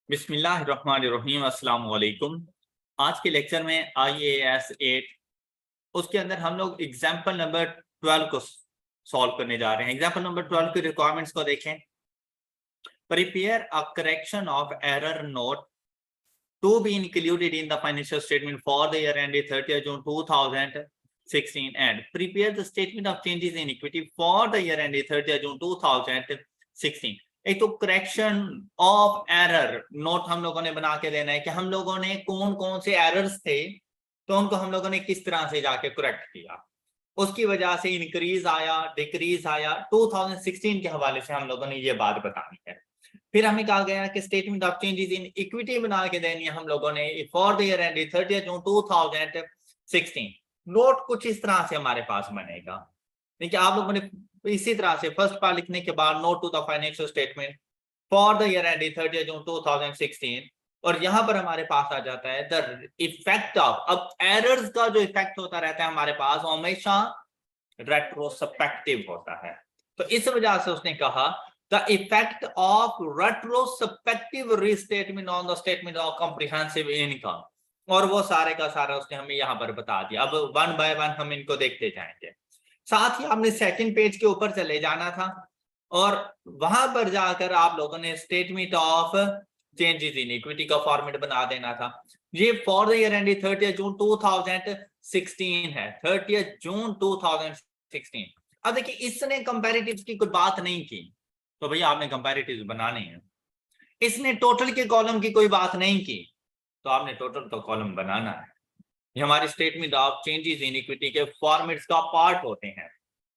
बिस्मिल्लाहिर्रहमानिर्रहीम अस्सलाम वालेकुम। आज के लेक्चर में IAS 8 उसके अंदर हम लोग एग्जाम्पल नंबर 12 को सॉल्व करने जा रहे हैं। एग्जाम्पल नंबर 12 की रिक्वायरमेंट्स को देखें। Prepare a correction of error note to be included in the financial statement for the year ended 30th June 2016 and prepare the statement of changes in equity for the year ended 30th June 2016। एक तो correction of error note हम लोगों ने बना के देना है कि हम लोगों ने कौन कौन से एरर्स थे तो उनको हम लोगों ने किस तरह से जाके करेक्ट किया, उसकी वजह से इंक्रीज आया डिक्रीज आया। 2016 के हवाले से हम लोगों ने ये बात बतानी है। फिर हमें कहा गया कि statement of changes in equity बना के देनी है हम लोगों ने for the year ended 30th June 2016। Note कुछ इस तरह से हमारे पास बनेगा। देखिए आप लोगों ने इसी तरह से फर्स्ट पार्ट लिखने के बाद note to the financial statement for the year ended 30th June 2016 और यहां पर हमारे पास आ जाता है द इफेक्ट ऑफ। अब एरर्स का जो इफेक्ट होता रहता है हमारे पास हमेशा रेट्रोस्पेक्टिव होता है, तो इस वजह से उसने कहा the effect of retrospective restatement on the statement of comprehensive income, और वो सारे का सारा उसने हमें यहाँ पर बता दिया। अब वन बाय वन हम इनको देखते जाएंगे। साथ ही आपने सेकंड पेज के ऊपर चले जाना था और वहां पर जाकर आप लोगों ने statement of changes in equity का फॉर्मेट बना देना था। ये for the year ended 30th June 2016 है, 30th जून 2016। अब देखिए इसने कंपैरेटिव्स की कोई बात नहीं की तो भैया आपने कंपैरेटिव्स बनाने हैं। इसने टोटल के कॉलम की कोई बात नहीं की तो आपने टोटल का कॉलम बनाना है। ये हमारी statement of changes in equity के फॉर्मेट्स का पार्ट होते हैं।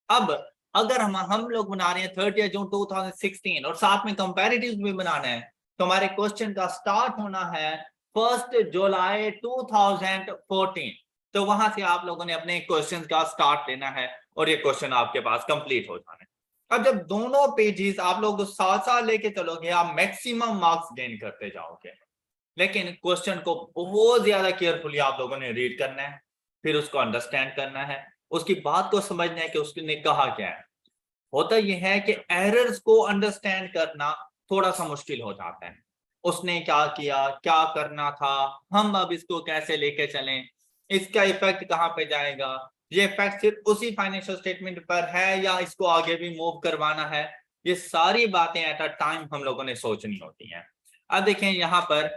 अब अगर हम लोग बना रहे हैं 30th जून 2016 और साथ में कंपैरेटिव्स भी बनाना है तो हमारे क्वेश्चन का स्टार्ट होना है 1 जुलाई 2014। तो वहां से आप लोगों ने अपने क्वेश्चन का स्टार्ट लेना है और ये क्वेश्चन आपके पास कंप्लीट हो जाना है। अब जब दोनों पेजेस आप लोग साथ साथ लेके चलोगे आप मैक्सिमम मार्क्स गेन करते जाओगे, लेकिन क्वेश्चन को बहुत ज्यादा केयरफुली आप लोगों ने रीड करना है, फिर उसको अंडरस्टैंड करना है, उसकी बात को समझना है कि उसने कहा क्या है। होता यह है कि एरर्स को अंडरस्टैंड करना थोड़ा सा मुश्किल हो जाता है। उसने क्या किया, क्या करना था, हम अब इसको कैसे लेके चलें, इसका इफेक्ट कहाँ पे जाएगा, ये इफेक्ट सिर्फ उसी फाइनेंशियल स्टेटमेंट पर है या इसको आगे भी मूव करवाना है, ये सारी बातें एट अ टाइम हम लोगों ने सोचनी होती हैं। अब देखें यहाँ पर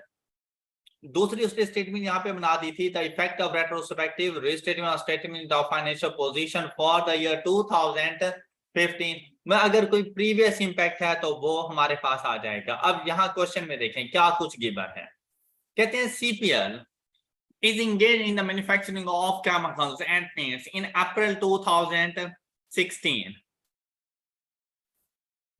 दूसरी उसने स्टेटमेंट यहाँ पे बना दी थी the effect of retrospective restatement of statement of financial position for the year 2015 में अगर कोई प्रीवियस इंपैक्ट है तो वो हमारे पास आ जाएगा। अब यहाँ क्वेश्चन में देखें क्या कुछ गिवन है। कहते हैं CPL is engaged in the manufacturing of chemicals and paints in April 2016.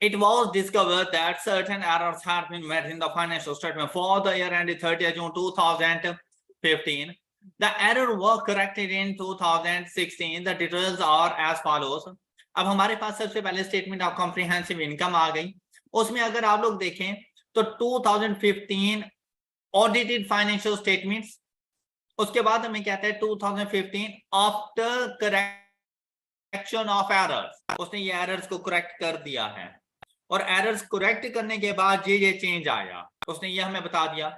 It was discovered that certain errors had been made in the financial statement for the year ended 30th June 2015. The error was corrected in 2016. The details are as follows. अब हमारे पास सबसे पहले statement of comprehensive income आ गई। उसमें अगर आप लोग देखें तो 2015 ऑडिटेड फाइनेंशियल स्टेटमेंट्स, उसके बाद हमें कहता है 2015 आफ्टर करेक्शन ऑफ एरर्स, उसने ये एरर्स को करेक्ट कर दिया है और एरर्स करेक्ट करने के बाद ये चेंज आया, उसने ये हमें बता दिया।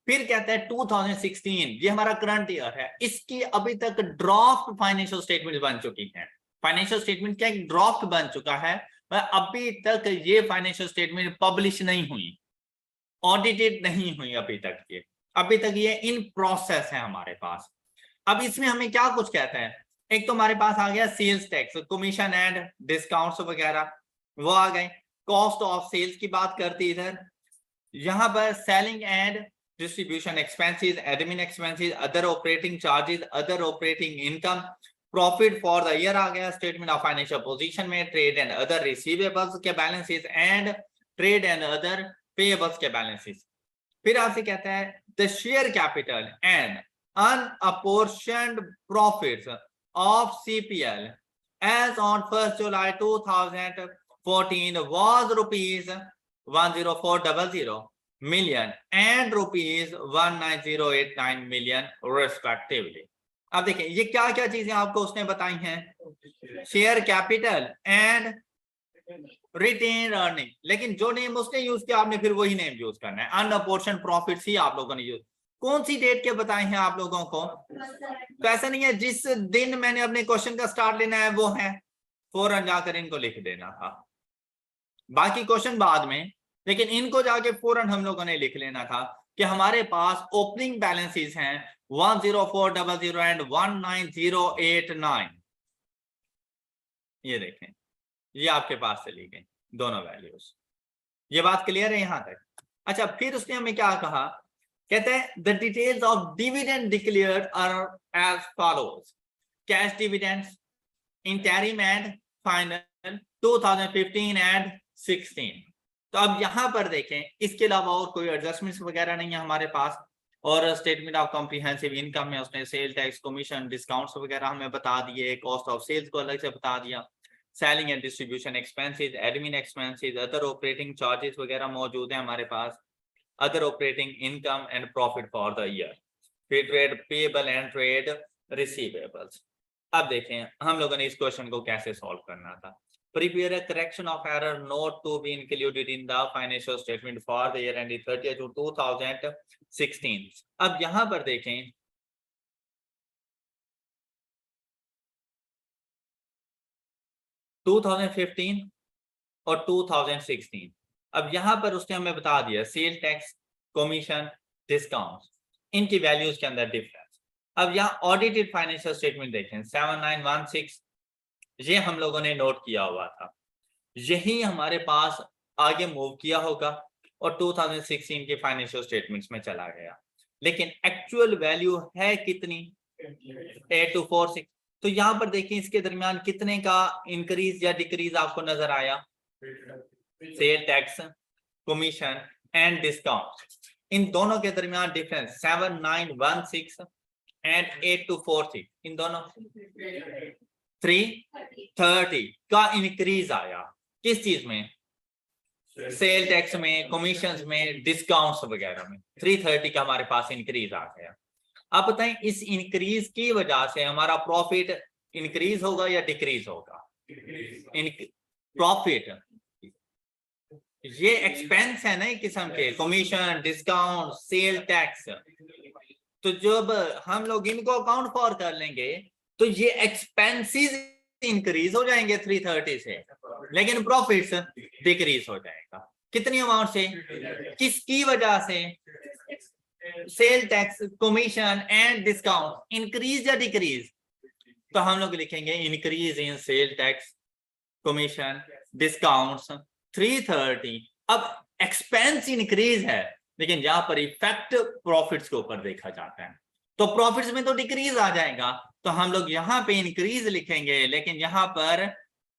फिर कहता है 2016 ये हमारा करंट ईयर है, इसकी अभी तक ड्राफ्ट फाइनेंशियल स्टेटमेंट बन चुकी है। फाइनेंशियल स्टेटमेंट क्या ड्राफ्ट बन चुका है, अभी तक ये फाइनेंशियल स्टेटमेंट पब्लिश नहीं हुई, ऑडिटेड नहीं हुई अभी तक ये इन प्रोसेस है हमारे पास। अब इसमें हमें क्या कुछ कहता है, एक तो हमारे पास आ गया sales tax, commission and discounts वगैरह वो आ गए। कॉस्ट ऑफ सेल्स की बात करती इधर, यहां पर selling and distribution expenses, admin expenses, other operating charges, other operating income, profit for the year आ गया। स्टेटमेंट ऑफ फाइनेंशियल पोजीशन में ट्रेड एंड अदर रिसीवेबल्स के balances and trade and other payables के बैलेंसेस। फिर आपसे कहता है the share capital and unapportioned profits of CPL as on 1st July 2014 was rupees 10400 million and rupees 19089 million respectively। अब देखिए ये क्या क्या चीजें आपको उसने बताई हैं, share capital and retained earning, लेकिन जो नेम उसने यूज किया आपने फिर वही नेम यूज करना है। अनअपोर्शन प्रॉफिट्स ही आप लोगों ने यूज, कौन सी डेट के बताए हैं आप लोगों को? तो ऐसा नहीं है जिस दिन मैंने अपने क्वेश्चन का स्टार्ट लेना है वो है, फौरन जाकर इनको लिख देना था, बाकी क्वेश्चन बाद में, लेकिन इनको जाके फौरन हम लोगों ने लिख लेना था कि हमारे पास ओपनिंग बैलेंसेस हैं 10400 एंड 19089। ये देखें, ये आपके पास चली गई दोनों वैल्यूज। ये बात क्लियर है यहां तक? अच्छा, फिर उसने हमें क्या कहा, कहते हैं the details of dividend declared are as follows, cash dividends, interim and final 2015 and 16। तो अब यहां पर देखें, इसके अलावा और कोई एडजस्टमेंट्स वगैरह नहीं है हमारे पास, और स्टेटमेंट ऑफ कॉम्प्रिहेंसिव इनकम में उसने सेल टैक्स, कमीशन, डिस्काउंट्स वगैरह हमें बता दिए, कॉस्ट ऑफ सेल्स को अलग से बता दिया, selling and distribution expenses, admin expenses, other operating charges वगैरह मौजूद है हमारे पास, other operating income and profit for the year, फिर trade payable and trade receivables. अब देखें हम लोगों ने इस क्वेश्चन को कैसे सॉल्व करना था। Prepare a correction of error note to be included in the financial statement for the year ended 30th June 2016। अब यहां पर देखें, टू 2015 और 2016, अब यहां पर उसने हमें बता दिया सेल टैक्स, कमीशन, डिस्काउंट, इनकी वैल्यूज के अंदर डिफरेंस। अब यहाँ ऑडिटेड फाइनेंशियल स्टेटमेंट देखें 7916, ये हम लोगों ने नोट किया हुआ था, यही हमारे पास आगे मूव किया होगा और 2016 के फाइनेंशियल स्टेटमेंट्स में चला गया, लेकिन एक्चुअल वैल्यू है कितनी, 8246। तो यहां पर देखिए इसके दरमियान कितने का इंक्रीज या डिक्रीज आपको नजर आया, sale tax, commission and discount, इन दोनों के दरमियान डिफरेंस 7916 एंड 8246, इन दोनों 330 का इंक्रीज आया। किस चीज में, सेल टैक्स में, कमीशंस में, डिस्काउंट्स वगैरह में 330 का हमारे पास इंक्रीज आ गया। आप बताएं इस इंक्रीज की वजह से हमारा प्रॉफिट इंक्रीज होगा या डिक्रीज होगा? प्रॉफिट, ये एक्सपेंस है ना एक किस्म के, कमीशन, डिस्काउंट, सेल टैक्स, तो जब हम लोग इनको अकाउंट फॉर कर लेंगे तो ये एक्सपेंसेस इंक्रीज हो जाएंगे 330 से, लेकिन प्रॉफिट्स डिक्रीज हो जाएगा। कितनी अमाउंट से, किसकी वजह से, cell tax, commission and discount, increase या डिक्रीज? तो हम लोग लिखेंगे increase in cell tax, commission, discounts 330। अब एक्सपेंस इंक्रीज है, लेकिन यहां पर इफेक्ट प्रॉफिट्स के ऊपर देखा जाता है, तो प्रॉफिट्स में तो डिक्रीज आ जाएगा, तो हम लोग यहाँ पे इंक्रीज लिखेंगे, लेकिन यहाँ पर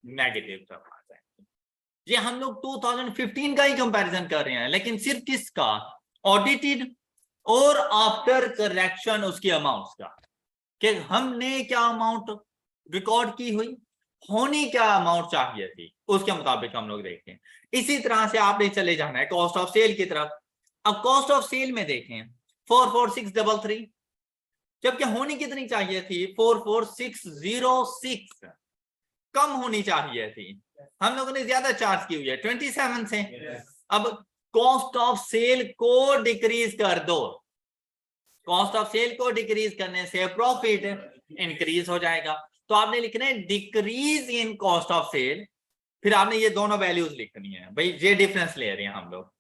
नेगेटिव टर्म आ जाएगा। ये हम लोग 2015 का ही कंपैरिजन कर रहे हैं, लेकिन सिर्फ किसका, ऑडिटेड और आफ्टर करेक्शन उसकी अमाउंट्स का, कि हमने क्या अमाउंट रिकॉर्ड की हुई, होनी क्या अमाउंट चाहिए थी, उसके मुताबिक हम लोग देखते हैं। इसी तरह से आपने चले जाना है कॉस्ट ऑफ सेल की तरफ। अब कॉस्ट ऑफ सेल में देखें 44633, जबकि होनी कितनी चाहिए थी, 44606, कम होनी चाहिए थी, हम लोगों ने ज्यादा चार्ज की हुई है 27 से। अब कॉस्ट ऑफ सेल को डिक्रीज कर दो, कॉस्ट ऑफ सेल को डिक्रीज करने से प्रॉफिट इंक्रीज हो जाएगा, तो आपने लिखना है decrease in cost of sale, फिर आपने ये दोनों वैल्यूज लिखनी है, भाई ये डिफरेंस ले रहे हैं हम लोग,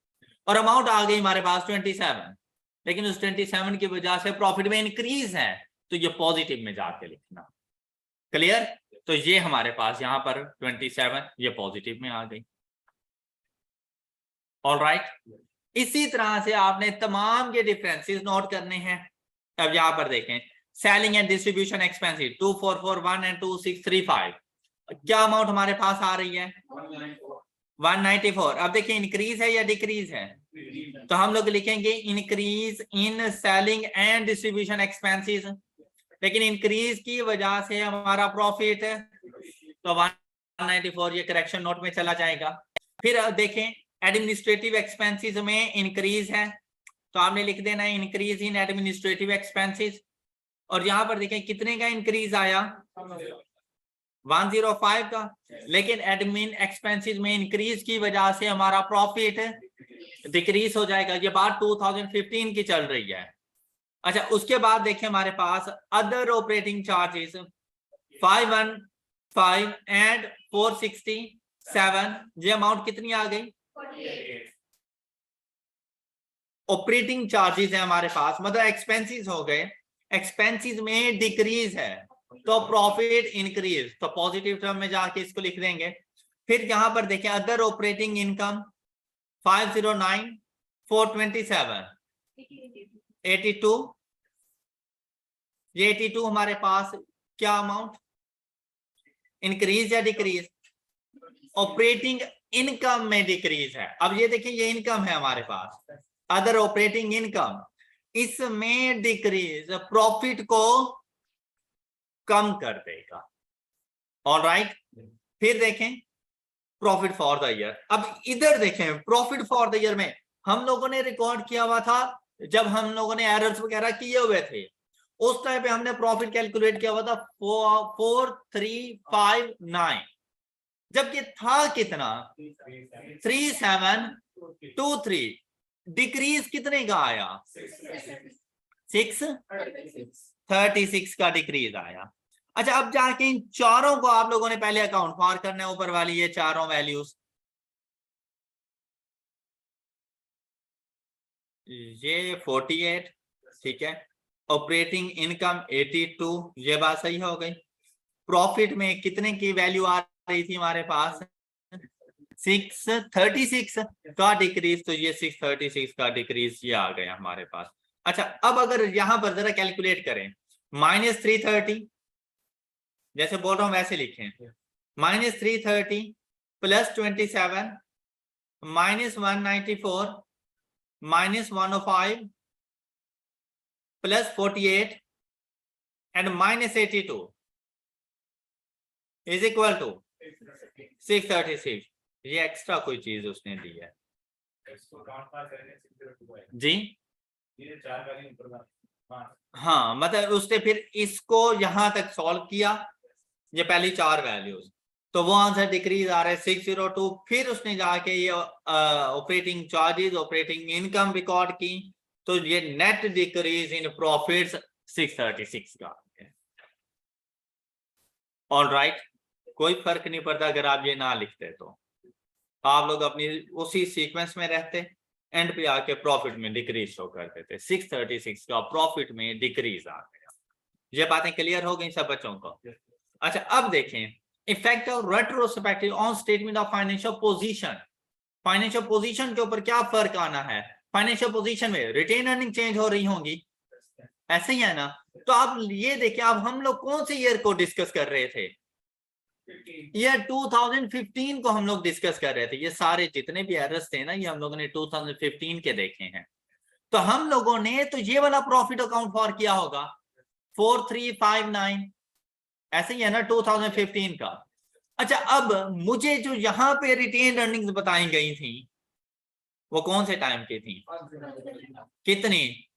और अमाउंट आ गई हमारे पास 27, लेकिन उस 27 की वजह से प्रॉफिट में इंक्रीज है, तो ये पॉजिटिव में जाके लिखना। क्लियर? तो ये हमारे पास यहाँ पर 27 ये पॉजिटिव में आ गई। ऑलराइट, इसी तरह से आपने तमाम के डिफरेंसेस नोट करने हैं। अब यहाँ पर देखें selling and distribution expenses 2441 and 2635, क्या अमाउंट हमारे पास आ रही है 194। अब देखिए इंक्रीज है या डिक्रीज है, तो हम लोग लिखेंगे increase in selling and distribution expenses, लेकिन इंक्रीज की वजह से हमारा प्रॉफिट तो 194 ये करेक्शन नोट में चला जाएगा। फिर देखें एडमिनिस्ट्रेटिव एक्सपेंसेस में इंक्रीज है, तो आपने लिख देना है इंक्रीज इन एडमिनिस्ट्रेटिव एक्सपेंसेस, और यहां पर देखें कितने का इंक्रीज आया 105 का, लेकिन एडमिन एक्सपेंसेस में इंक्रीज की वजह से हमारा प्रॉफिट डिक्रीज हो जाएगा। ये बात 2015 की चल रही है। अच्छा, उसके बाद देखिए हमारे पास अदर ऑपरेटिंग चार्जेस 515 एंड 467, ये अमाउंट कितनी आ गई? ऑपरेटिंग चार्जेस है हमारे पास, मतलब एक्सपेंसेस हो गए, एक्सपेंसेस में डिक्रीज है तो प्रॉफिट इंक्रीज, तो पॉजिटिव टर्म में जाके इसको लिख देंगे। फिर यहां पर देखें अदर ऑपरेटिंग इनकम 509 427 82, ये 82 हमारे पास क्या अमाउंट, इंक्रीज या डिक्रीज? ऑपरेटिंग इनकम में डिक्रीज है। अब ये देखिए ये इनकम है हमारे पास, अदर ऑपरेटिंग इनकम, इसमें डिक्रीज प्रॉफिट को कम कर देगा। ऑलराइट, फिर देखें प्रॉफिट फॉर द ईयर। अब इधर देखें प्रॉफिट फॉर द ईयर में हम लोगों ने रिकॉर्ड किया हुआ था, जब हम लोगों ने एरर्स वगैरह किए हुए थे उस टाइम पे हमने प्रॉफिट कैलकुलेट किया हुआ था 4359, जबकि था कितना 3723, डिक्रीज कितने का आया 636 का डिक्रीज आया। अच्छा, अब जाके इन चारों को आप लोगों ने पहले अकाउंट फॉर करना है, ऊपर वाली ये चारों वैल्यूज, ये 48, ठीक है, ऑपरेटिंग इनकम 82, ये बात सही हो गई। प्रॉफिट में कितने की वैल्यू आ रही थी हमारे पास 636 का डिक्रीज, तो ये 636 का डिक्रीज ये आ गया हमारे पास। अच्छा, अब अगर यहां पर जरा कैलकुलेट करें -330, जैसे बोल रहा हूं वैसे लिखें, -330 +27 -194 -105 +48 and -82 इज इक्वल टू 636। ये एक्स्ट्रा कोई चीज उसने दी है जी, हाँ, मतलब उसने फिर इसको यहां तक सॉल्व किया, ये पहली चार वैल्यूज, तो वो आंसर डिक्रीज आ रहा है 602। फिर उसने जाके ये operating charges operating income record की, तो ये नेट डिक्रीज इन प्रॉफिट्स 636 का। ऑलराइट, कोई फर्क नहीं पड़ता अगर आप ये ना लिखते, तो आप लोग अपनी उसी सीक्वेंस में रहते, एंड पे आके प्रॉफिट में डिक्रीज शो कर देते। 636 का प्रॉफिट में डिक्रीज आ गया। ये बातें क्लियर हो गई सब बच्चों को? अच्छा, अब देखें effect of retrospective on statement of financial position. Financial position के ऊपर क्या फर्क आना है? फाइनेंशियल पोजीशन में रिटेन अर्निंग चेंज हो रही होंगी, ऐसे ही है ना? तो आप ये देखिए, अब हम लोग कौन से ईयर को डिस्कस कर रहे थे? ईयर 2015 को हम लोग डिस्कस कर रहे थे। ये सारे जितने भी एरर्स थे ना, ये हम लोगों ने 2015 के देखे हैं। तो हम लोगों ने तो ये वाला प्रॉफिट अकाउंट फॉर किया होगा 4359, ऐसे ही है ना 2015 का। अच्छा, अब मुझे जो यहाँ पे रिटेन अर्निंग्स बताई गई थी वो कौन से टाइम की थी, कितनी?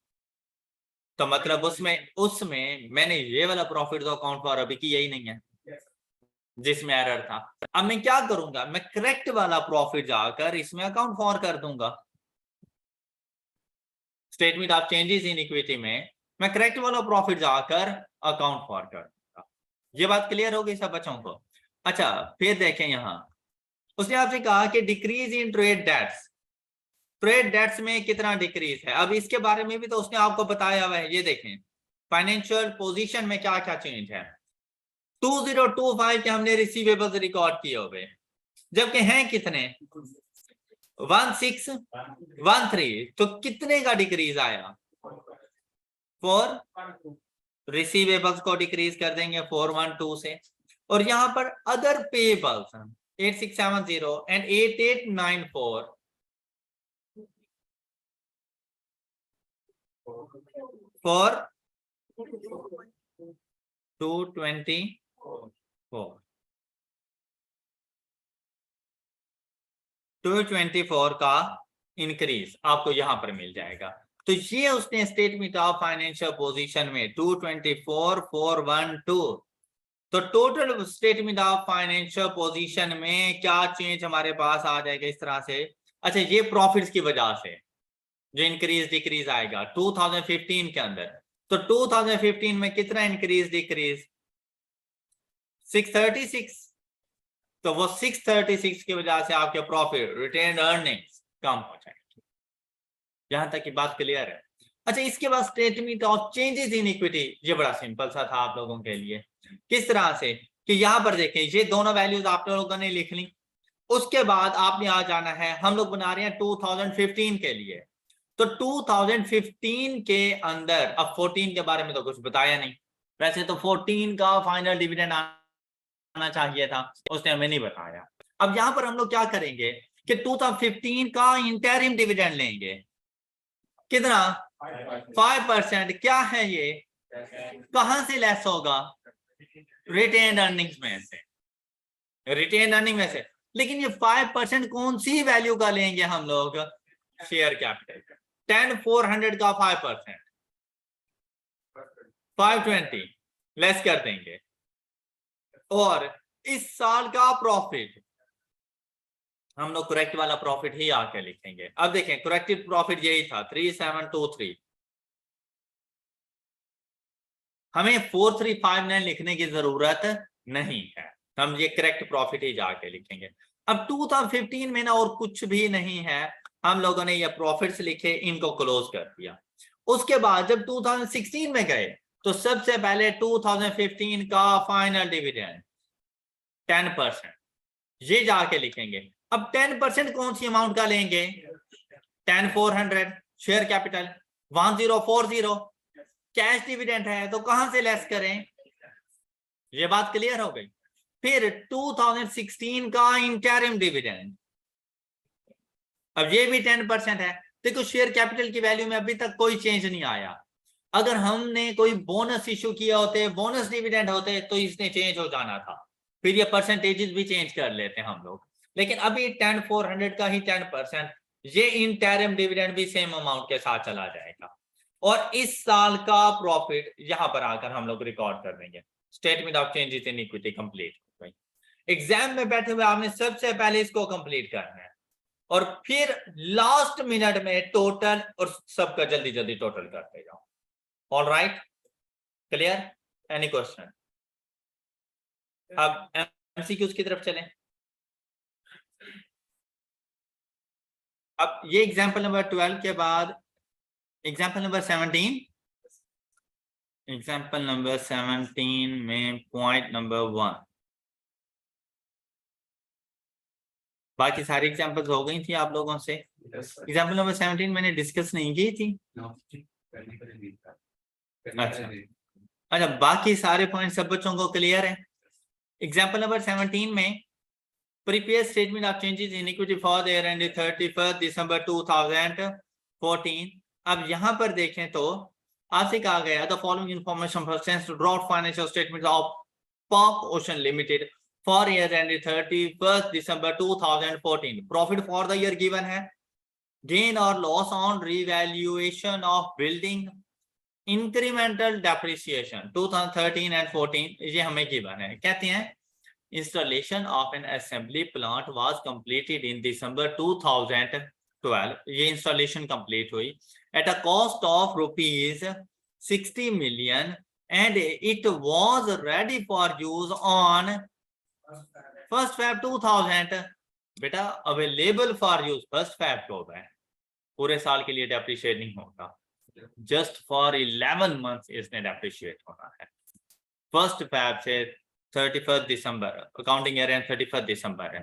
तो मतलब उसमें मैंने ये वाला प्रॉफिट अकाउंट फॉर अभी किया ही नहीं है जिसमें एरर था। अब मैं क्या करूंगा, मैं करेक्ट वाला प्रॉफिट जाकर इसमें अकाउंट फॉर कर दूंगा। Statement of changes in equity में मैं करेक्ट वाला प्रॉफिट जाकर अकाउंट फॉर कर दूंगा। ये बात क्लियर हो गई सब बच्चों को? अच्छा, फिर देखें यहां उसने आपसे कहा कि decrease in trade debts, trade debts में कितना डिक्रीज है। अब इसके बारे में भी तो उसने आपको बताया हुआ है। ये देखें फाइनेंशियल पोजीशन में क्या क्या चेंज है। 2025 के हमने रिसीवेबल्स रिकॉर्ड किए हुए, जबकि हैं कितने 1613, तो कितने का डिक्रीज आया 4, रिसीवेबल्स को डिक्रीज कर देंगे 412 से। और यहां पर अदर पेबल्स 8670 एंड 8894 for 224 का इंक्रीज आपको यहां पर मिल जाएगा। तो ये उसने स्टेटमेंट ऑफ फाइनेंशियल पोजीशन में 224412, तो total statement of financial position में क्या चेंज हमारे पास आ जाएगा इस तरह से। अच्छा, ये प्रॉफिट्स की वजह से जो इंक्रीज डिक्रीज आएगा 2015 के अंदर, तो 2015 में कितना इंक्रीज डिक्रीज 636, तो वो 636 की वजह से आपके प्रॉफिट रिटेन अर्निंग्स कम हो जाएंगे। यहां तक की बात क्लियर है। अच्छा, इसके बाद statement of changes in equity, ये बड़ा सिंपल सा था आप लोगों के लिए। किस तरह से कि यहां पर देखें, ये दोनों वैल्यूज आप लोगों ने लिख ली, उसके बाद आपने आ जाना है, हम लोग बना रहे हैं 2015 के लिए, तो 2015 के अंदर, अब 14 के बारे में तो कुछ बताया नहीं, वैसे तो 14 का फाइनल डिविडेंड आना चाहिए था, उसने हमें नहीं बताया। अब यहां पर हम लोग क्या करेंगे कि 2015 का इंटरिम डिविडेंड लेंगे, कितना 5%। क्या है ये, कहां से लेस होगा, रिटेन अर्निंग्स में से, रिटेन अर्निंग में से। लेकिन ये 5% कौन सी वैल्यू का लेंगे हम लोग, शेयर कैपिटल का। 10,400 का 5%, 520 लेस कर देंगे, और इस साल का प्रॉफिट हम लोग करेक्ट वाला प्रॉफिट ही आके लिखेंगे। अब देखें, करेक्टेड प्रॉफिट यही था 3723, हमें 4359 लिखने की जरूरत नहीं है, हम ये करेक्ट प्रॉफिट ही जाके लिखेंगे। अब 2015 में ना और कुछ भी नहीं है, हम लोगों ने ये प्रॉफिट्स लिखे, इनको क्लोज कर दिया। उसके बाद जब 2016 में गए तो सबसे पहले 2015 का फाइनल डिविडेंड 10%, ये जाके लिखेंगे। अब 10% कौन सी अमाउंट का लेंगे, 10,400 शेयर कैपिटल, 1040 कैश डिविडेंड है, तो कहां से लेस करें, ये बात क्लियर हो गई। फिर 2016 का इंटरिम डिविडेंड, अब ये भी 10% है। देखो, शेयर कैपिटल की वैल्यू में अभी तक कोई चेंज नहीं आया। अगर हमने कोई बोनस इशू किया होते, बोनस डिविडेंड होते, तो इसने चेंज हो जाना था, फिर ये परसेंटेजेस भी चेंज कर लेते हम लोग। लेकिन अभी 10,400 का ही 10%, ये इंटरिम डिविडेंड भी सेम अमाउंट के साथ चला जाएगा, और इस साल का प्रॉफिट यहां पर आकर हम लोग रिकॉर्ड कर देंगे। Statement of changes in equity complete हो गई। एग्जाम में बैठे हुए आपने सबसे पहले इसको कंप्लीट करना है, और फिर लास्ट मिनट में टोटल और सबका जल्दी जल्दी टोटल करते जाओ। All right, clear, any question. अब एमसीक्यूज की तरफ चलें। अब ये एग्जांपल नंबर 12 के बाद एग्जांपल नंबर 17, एग्जांपल नंबर 17 में पॉइंट नंबर 1, बाकी सारी एग्जांपल्स हो गई थी आप लोगों से। एग्जांपल नंबर 17 मैंने डिस्कस नहीं की थी। अच्छा, बाकी सारे पॉइंट सब बच्चों को क्लियर है। एग्जांपल नंबर 17 में prepare statement of changes in equity for the year ended 31 December 2014। अब यहां पर देखें तो आपसे कहा गया the following information pertains to draft financial statements of Pak ocean limited for year ended 31 December 2014। Profit for the year given है, gain और loss on revaluation of building, incremental depreciation 2013 and 14, ये हमें गिवन है। कहते हैं installation of an assembly plant was completed in December 2012। ये installation complete हुई at a cost of rupees 60 million and it was ready for use on 1st Feb 2000। बेटा available for use 1st Feb को है, पूरे साल के लिए depreciate नहीं होगा, just for 11 months इसने डेप्रिशिएट होना है। 1st Feb से 31 दिसंबर, अकाउंटिंग ईयर एंड 31 दिसंबर है,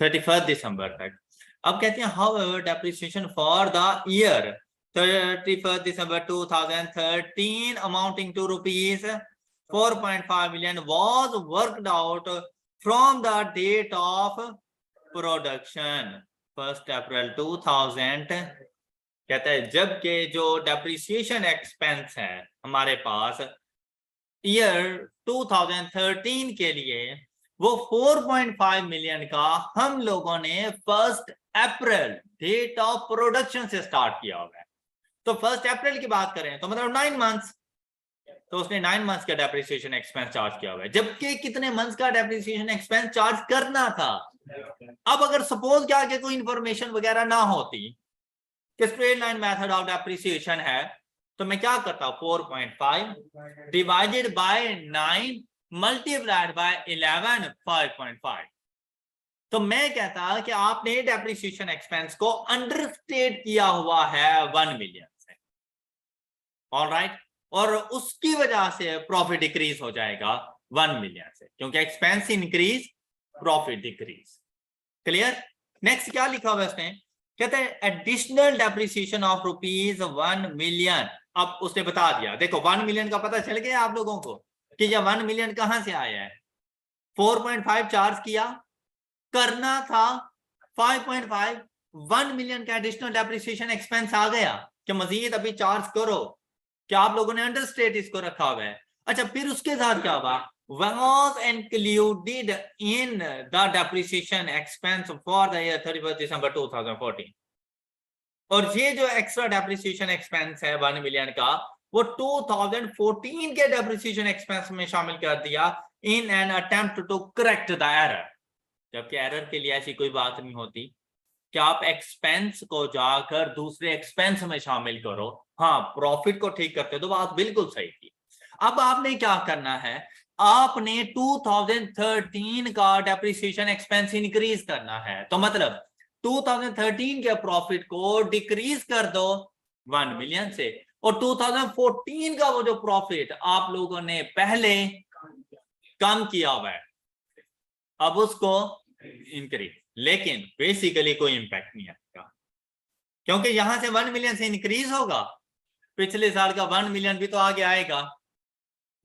31 दिसंबर तक। अब कहते हैं however depreciation for the year 31 December 2013 amounting to rupees 4.5 million was worked out from the date of production 1st April 2000। कहता है जबकि जो डेप्रिसिएशन एक्सपेंस है हमारे पास ईयर 2013 के लिए वो 4.5 मिलियन का हम लोगों ने 1 अप्रैल डेट ऑफ प्रोडक्शन से स्टार्ट किया हुआ है। तो 1 अप्रैल की बात करें तो मतलब 9 मंथ्स, तो उसने 9 मंथ्स का डेप्रिसिएशन एक्सपेंस चार्ज किया हुआ है, जबकि कितने मंथ्स का डेप्रिसिएशन एक्सपेंस चार्ज करना था। अब अगर सपोज क्या कि कोई इंफॉर्मेशन वगैरह ना होती कि straight line method of depreciation है, तो मैं क्या करता हूं 4.5 डिवाइडेड बाय 9 मल्टीप्लाइड बाय 11 5.5। तो मैं कहता कि आपने डेप्रिसिएशन एक्सपेंस को अंडरस्टेट किया हुआ है 1 मिलियन से, ऑलराइट, और उसकी वजह से प्रॉफिट डिक्रीज हो जाएगा 1 मिलियन से, क्योंकि expense increase profit decrease. Clear. Next क्या लिखा हुआ है इसने, कहते हैं एडिशनल डेप्रिसिएशन ऑफ ₹1 मिलियन। अब उसने बता दिया, देखो 1 मिलियन का पता चल गया आप लोगों को कि ये 1 मिलियन कहां से आया है। 4.5 चार्ज किया, करना था 5.5, 1 मिलियन का एडिशनल डेप्रिसिएशन एक्सपेंस आ गया कि मजीद अभी चार्ज करो। क्या आप लोगों ने अंडरस्टेट इसको रखा हुआ है। अच्छा, फिर उसके साथ क्या हुआ, was included in the depreciation expense for the year 31 December 2014। और ये जो एक्स्ट्रा डेप्रिसिएशन एक्सपेंस है 1 मिलियन का, वो 2014 के डेप्रिसिएशन एक्सपेंस में शामिल कर दिया in an attempt to correct the error. जबकि एरर के लिए ऐसी कोई बात नहीं होती कि आप एक्सपेंस को जाकर दूसरे एक्सपेंस में शामिल करो। हाँ, प्रॉफिट को ठीक करते हो तो बात बिल्कुल सही थी। अब आपने क्या करना है, आपने 2013 का डेप्रिसिएशन एक्सपेंस इंक्रीज करना है। तो मतलब 2013 के प्रॉफिट को डिक्रीज कर दो 1 मिलियन से, और 2014 का वो जो प्रॉफिट आप लोगों ने पहले कम किया हुआ है अब उसको इंक्रीज, लेकिन बेसिकली कोई इंपैक्ट नहीं आएगा, क्योंकि यहां से 1 मिलियन से इंक्रीज होगा, पिछले साल का 1 मिलियन भी तो आगे आएगा,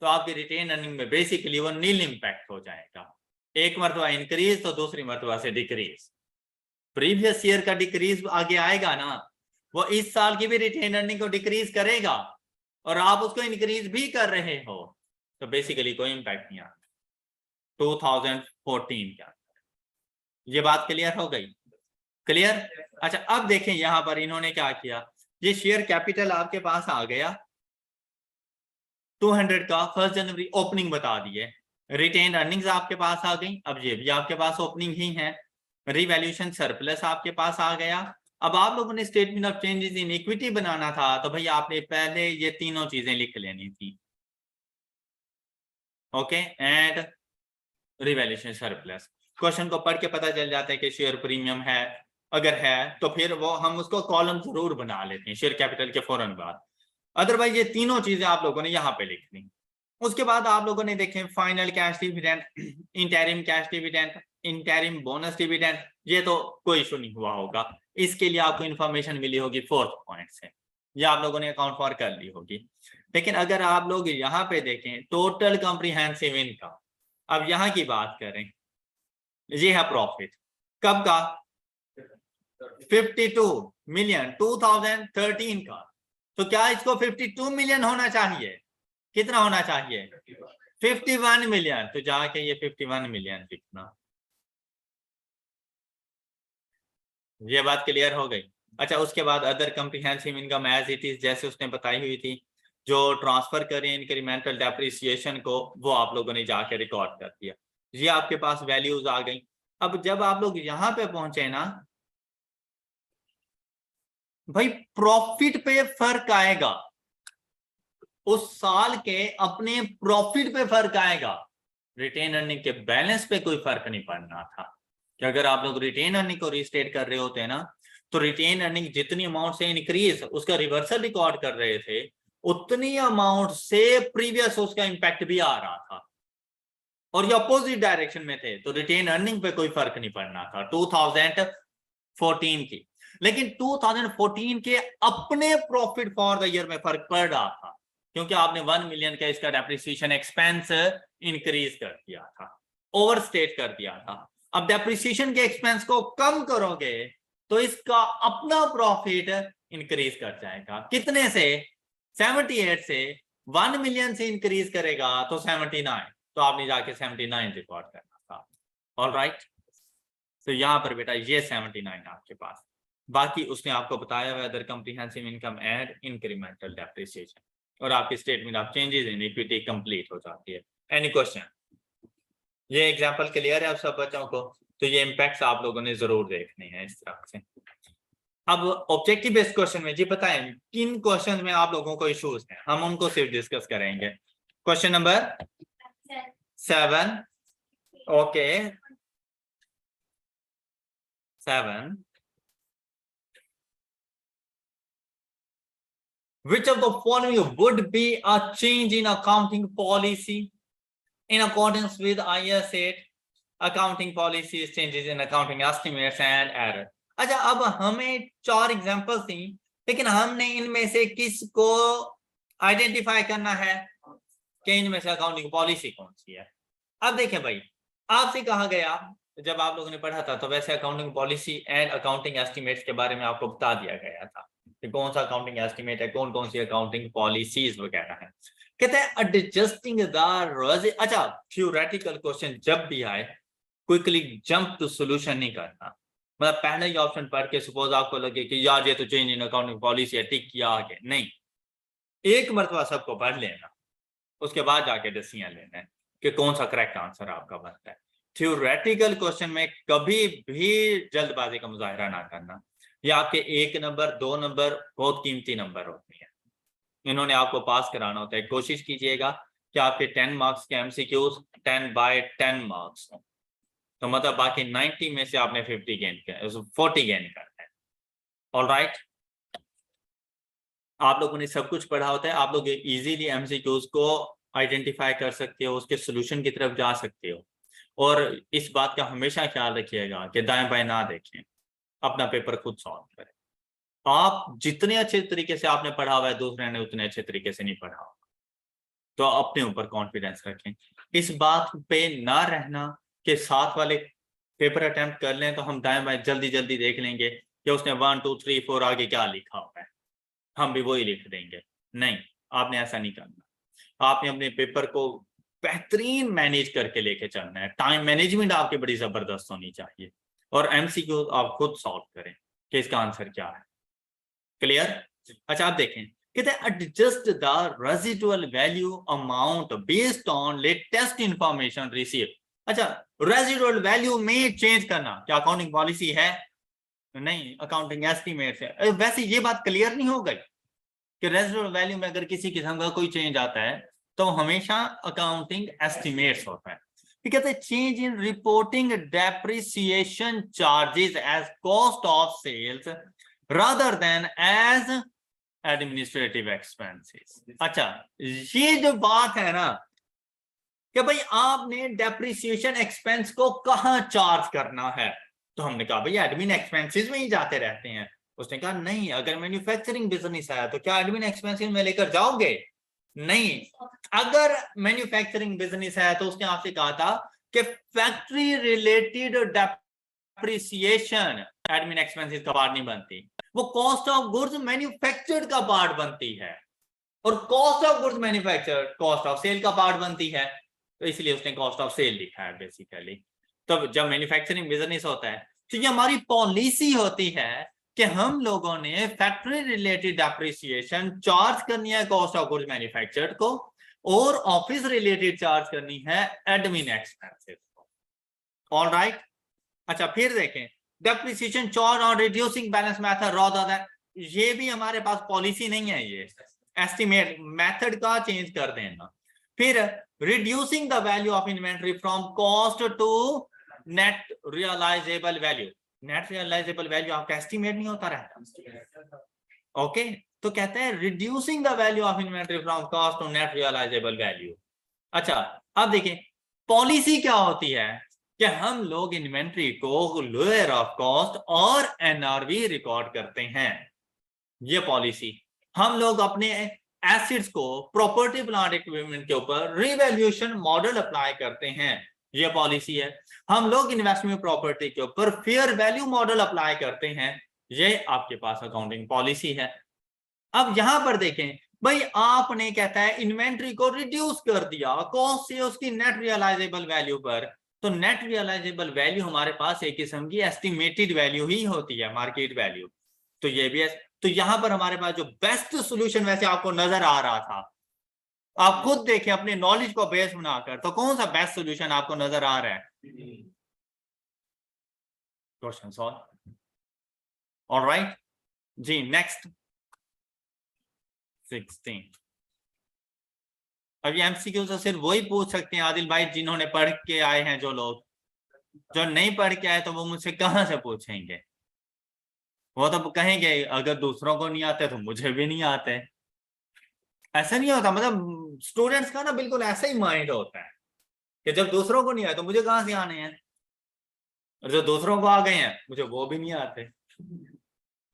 तो आपकी रिटेन अर्निंग में बेसिकली वो नील इंपैक्ट हो जाएगा। एक मरतबा इंक्रीज तो दूसरी मरतबा से डिक्रीज, प्रीवियस ईयर का डिक्रीज आगे आएगा ना, वो इस साल की भी रिटेन अर्निंग को डिक्रीज करेगा और आप उसको इंक्रीज भी कर रहे हो, तो बेसिकली कोई इंपैक्ट नहीं आता 2014 का। ये बात क्लियर हो गई। क्लियर। अच्छा, अब देखें यहां पर इन्होंने क्या किया, ये शेयर कैपिटल आपके पास आ गया 200 का 1 जनवरी ओपनिंग बता दिए, रिटेन अर्निंग्स आपके पास आ गई, अब ये भी आपके पास ओपनिंग ही है, रिवैल्यूएशन सरप्लस आपके पास आ गया। अब आप लोगों ने statement of changes in equity बनाना था, तो भाई आपने पहले ये तीनों चीजें लिख लेनी थी, okay, and revaluation surplus. Question को पढ़ के पता चल जाता है कि शेयर प्रीमियम है, अगर है तो फिर वो हम उसको कॉलम जरूर बना लेते हैं शेयर कैपिटल के फौरन बाद। अदरवाइज ये तीनों चीजें आप लोगों ने यहाँ पे लिखनी। उसके बाद आप लोगों ने देखें final cash dividend, interim cash dividend, interim bonus dividend, ये तो कोई इशू नहीं हुआ होगा, इसके लिए आपको इंफॉर्मेशन मिली होगी 4th पॉइंट से, ये आप लोगों ने अकाउंट फॉर कर ली होगी। लेकिन अगर आप लोग यहाँ पे देखें टोटल कॉम्प्रिहेंसिव इनकम, अब यहाँ की बात करें, ये है प्रॉफिट कब का 52 मिलियन 2013 का, तो क्या इसको 52 मिलियन होना चाहिए, कितना होना चाहिए 51 मिलियन, तो जाके ये 51 मिलियन लिखना। ये बात क्लियर हो गई। अच्छा, उसके बाद other comprehensive income as it is, जैसे उसने बताई हुई थी, जो ट्रांसफर करें इंक्रीमेंटल डेप्रिसिएशन को, वो आप लोगों ने जाके रिकॉर्ड कर दिया, ये आपके पास वैल्यूज आ गई। अब जब आप लोग यहाँ पे पहुंचे ना भाई, प्रॉफिट पे फर्क आएगा, उस साल के अपने प्रॉफिट पे फर्क आएगा, रिटेन अर्निंग के बैलेंस पे कोई फर्क नहीं पड़ना था। कि अगर आप लोग रिटेन अर्निंग को रीस्टेट कर रहे होते हैं ना, तो रिटेन अर्निंग जितनी अमाउंट से इंक्रीज उसका रिवर्सल रिकॉर्ड कर रहे थे, उतनी अमाउंट से प्रीवियस उसका इंपैक्ट भी आ रहा था, और ये अपोजिट डायरेक्शन में थे, तो रिटेन अर्निंग पे कोई फर्क नहीं पड़ना था 2014 की। लेकिन 2014 के अपने प्रॉफिट फॉर द ईयर में फर्क पड़ रहा था, क्योंकि आपने 1 मिलियन का इसका डेप्रिसिएशन एक्सपेंस इंक्रीज कर दिया था, ओवरस्टेट कर दिया था। अब डेप्रिसिएशन के एक्सपेंस को कम करोगे तो इसका अपना प्रॉफिट इंक्रीज कर जाएगा, कितने से 78 से 1 मिलियन से इंक्रीज करेगा तो 79, तो आपने जाके 79 रिकॉर्ड करना था। ऑलराइट, तो यहां पर बेटा ये 79 आपके पास, बाकी उसने आपको बताया हुआ other comprehensive income and incremental depreciation. और आपकी statement of changes in equity complete हो जाती है। Any question? ये एग्जांपल क्लियर है आप सब बच्चों को? तो ये इम्पैक्ट्स आप लोगों ने जरूर देखने हैं इस तरह से। अब ऑब्जेक्टिव बेस्ड क्वेश्चन में जी बताएं किन क्वेश्चन में आप लोगों को इश्यूज हैं, हम उनको सिर्फ डिस्कस करेंगे। Question number 7, okay 7, which of the following would be a change in accounting policy in accordance with IAS 8 accounting policies, changes in accounting estimates and error? अच्छा, अब हमें 4 एग्जांपल्स थी, लेकिन हमने इनमें से किसको आइडेंटिफाई करना है कि इनमें से अकाउंटिंग पॉलिसी कौन सी है। अब देखें भाई, आपसे कहा गया जब आप लोगों ने पढ़ा था तो वैसे accounting policy and accounting estimates के बारे में आपको बता दिया गया था कि कौन सा अकाउंटिंग एस्टिमेट है, कौन कौन सी अकाउंटिंग पॉलिसीज वगैरह है। कहते हैं एडजस्टिंग द, अच्छा थ्योरेटिकल क्वेश्चन जब भी आए क्विकली जंप टू सॉल्यूशन नहीं करना। मतलब पहले ही ऑप्शन पढ़ के सपोज आपको लगे कि यार ये तो चेंज इन अकाउंटिंग पॉलिसी है, टिक किया आगे, नहीं, एक मरतबा सबको पढ़ लेना, उसके बाद जाके डिसीजन लेना है कि कौन सा करेक्ट आंसर आपका बनता है। थ्योरेटिकल क्वेश्चन में कभी भी जल्दबाजी का मुजाहरा ना करना। ये आपके 1 नंबर 2 नंबर बहुत कीमती नंबर होते हैं, इन्होंने आपको पास कराना होता है। कोशिश कीजिएगा कि आपके 10 मार्क्स के एमसीक्यूज 10/10 मार्क्स हो, तो मतलब बाकी 90 में से आपने 40 गेन करना है। ऑलराइट, आप लोगों ने सब कुछ पढ़ा होता है, आप लोग इजीली एमसीक्यूज को आइडेंटिफाई कर सकते हो, उसके सोल्यूशन की तरफ जा सकते हो। और इस बात का हमेशा ख्याल रखिएगा कि दाएं बाएं ना देखें, अपना पेपर खुद सॉल्व करें। आप जितने अच्छे तरीके से आपने पढ़ा हुआ है दूसरे ने उतने अच्छे तरीके से नहीं पढ़ा हुआ, तो अपने ऊपर कॉन्फिडेंस रखें। इस बात पे ना रहना कि साथ वाले पेपर अटेम्प्ट कर लें तो हम दाएं बाएं जल्दी जल्दी देख लेंगे कि उसने 1 2 3 4 आगे क्या लिखा हुआ है, हम भी वही लिख देंगे। नहीं, आपने ऐसा नहीं करना। आपने अपने पेपर को बेहतरीन मैनेज करके लेके चलना है। टाइम मैनेजमेंट आपकी बड़ी जबरदस्त होनी चाहिए और एमसीक्यू आप खुद सॉल्व करें कि इसका आंसर क्या है। क्लियर? अच्छा, आप देखें, कहते हैं adjust the residual value amount based on latest information receive. अच्छा, रेजिडुअल वैल्यू में चेंज करना क्या अकाउंटिंग पॉलिसी है? नहीं, अकाउंटिंग एस्टीमेट है। वैसे ये बात क्लियर नहीं हो गई कि रेजिडुअल वैल्यू में अगर किसी किस्म का कोई चेंज आता है तो हमेशा अकाउंटिंग एस्टिमेट्स होता है। कहते हैं change in reporting depreciation charges as cost of sales rather than as administrative expenses. अच्छा, ये जो बात है ना कि भाई आपने डेप्रिसिएशन एक्सपेंस को कहां चार्ज करना है, तो हमने कहा भाई एडमिन एक्सपेंसेस में ही जाते रहते हैं। उसने कहा नहीं, अगर मैन्युफैक्चरिंग बिजनेस है तो क्या एडमिन एक्सपेंसेस में लेकर जाओगे? नहीं। अगर मैन्युफैक्चरिंग बिजनेस है तो उसने आपसे कहा था कि factory related depreciation admin expenses का पार्ट नहीं बनती, वो कॉस्ट ऑफ गुड्स मैन्युफैक्चर्ड का पार्ट बनती है, और cost of goods manufactured cost of sale का पार्ट बनती है, तो इसलिए उसने कॉस्ट ऑफ सेल लिखा है बेसिकली। तो जब मैन्युफैक्चरिंग बिजनेस होता है तो ये हमारी पॉलिसी होती है कि हम लोगों ने फैक्ट्री रिलेटेड डेप्रिसिएशन चार्ज करनी है कॉस्ट ऑफ गुड्स मैन्युफैक्चर्ड को, और ऑफिस रिलेटेड चार्ज करनी है एडमिन एक्सपेंसेस को। ऑलराइट, अच्छा फिर देखें depreciation charge on reducing balance method rather than, ये भी हमारे पास पॉलिसी नहीं है, ये एस्टिमेट मेथड का चेंज कर देना। फिर reducing the value of inventory from cost to net realisable value. Net realisable value आपका एस्टिमेट नहीं होता रहता, ओके तो कहते हैं reducing the value of inventory from cost to net realisable value. अच्छा, अब देखें पॉलिसी क्या होती है कि हम लोग इन्वेंट्री को लोअर ऑफ कॉस्ट और एनआरवी रिकॉर्ड करते हैं, ये पॉलिसी। हम लोग अपने एसेट्स को प्रॉपर्टी प्लांट इक्विपमेंट के ऊपर रिवैल्यूएशन मॉडल अप्लाई करते हैं, ये पॉलिसी है। हम लोग इन्वेस्टमेंट प्रॉपर्टी के ऊपर फेयर वैल्यू मॉडल अप्लाई करते हैं, ये आपके पास अकाउंटिंग पॉलिसी है। अब यहां पर देखें भाई, आपने कहता है इन्वेंट्री को रिड्यूस कर दिया कॉस्ट से उसकी नेट रियलाइजेबल वैल्यू पर, तो नेट रियलाइजेबल वैल्यू हमारे पास एक किस्म की एस्टिमेटेड वैल्यू ही होती है, मार्केट वैल्यू। तो ये भी तो यहां पर हमारे पास जो बेस्ट सोल्यूशन वैसे आपको नजर आ रहा था, आप खुद देखें अपने नॉलेज को बेस बनाकर, तो कौन सा बेस्ट सोल्यूशन आपको नजर आ रहा है? Question solve. ऑलराइट जी, नेक्स्ट 16। अब ये एमसीक्यू तो सिर्फ वही पूछ सकते हैं आदिल भाई जिन्होंने पढ़ के आए हैं। जो लोग जो नहीं पढ़ के आए तो वो मुझसे कहां से पूछेंगे? वो तो कहेंगे अगर दूसरों को नहीं आते तो मुझे भी नहीं आते। ऐसा नहीं होता, मतलब स्टूडेंट्स का ना बिल्कुल ऐसा ही माइंड होता है कि जब दूसरों को नहीं आए तो मुझे कहां से आने हैं, और जो दूसरों को आ गए हैं मुझे वो भी नहीं आते।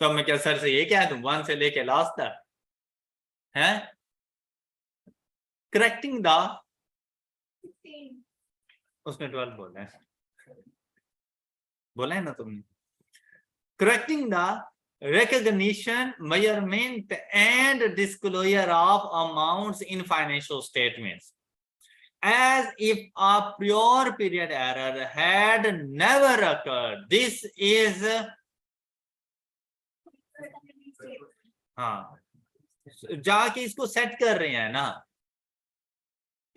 तो मैं क्या सर से ये कह दूं 1 से लेके लास्ट तक है? करेक्टिंग द, उसने 12 बोला है ना तुमने। Correcting the recognition, measurement and disclosure of amounts in financial statements as if a prior period error had never occurred. This is हाँ, जाके इसको सेट कर रहे हैं ना,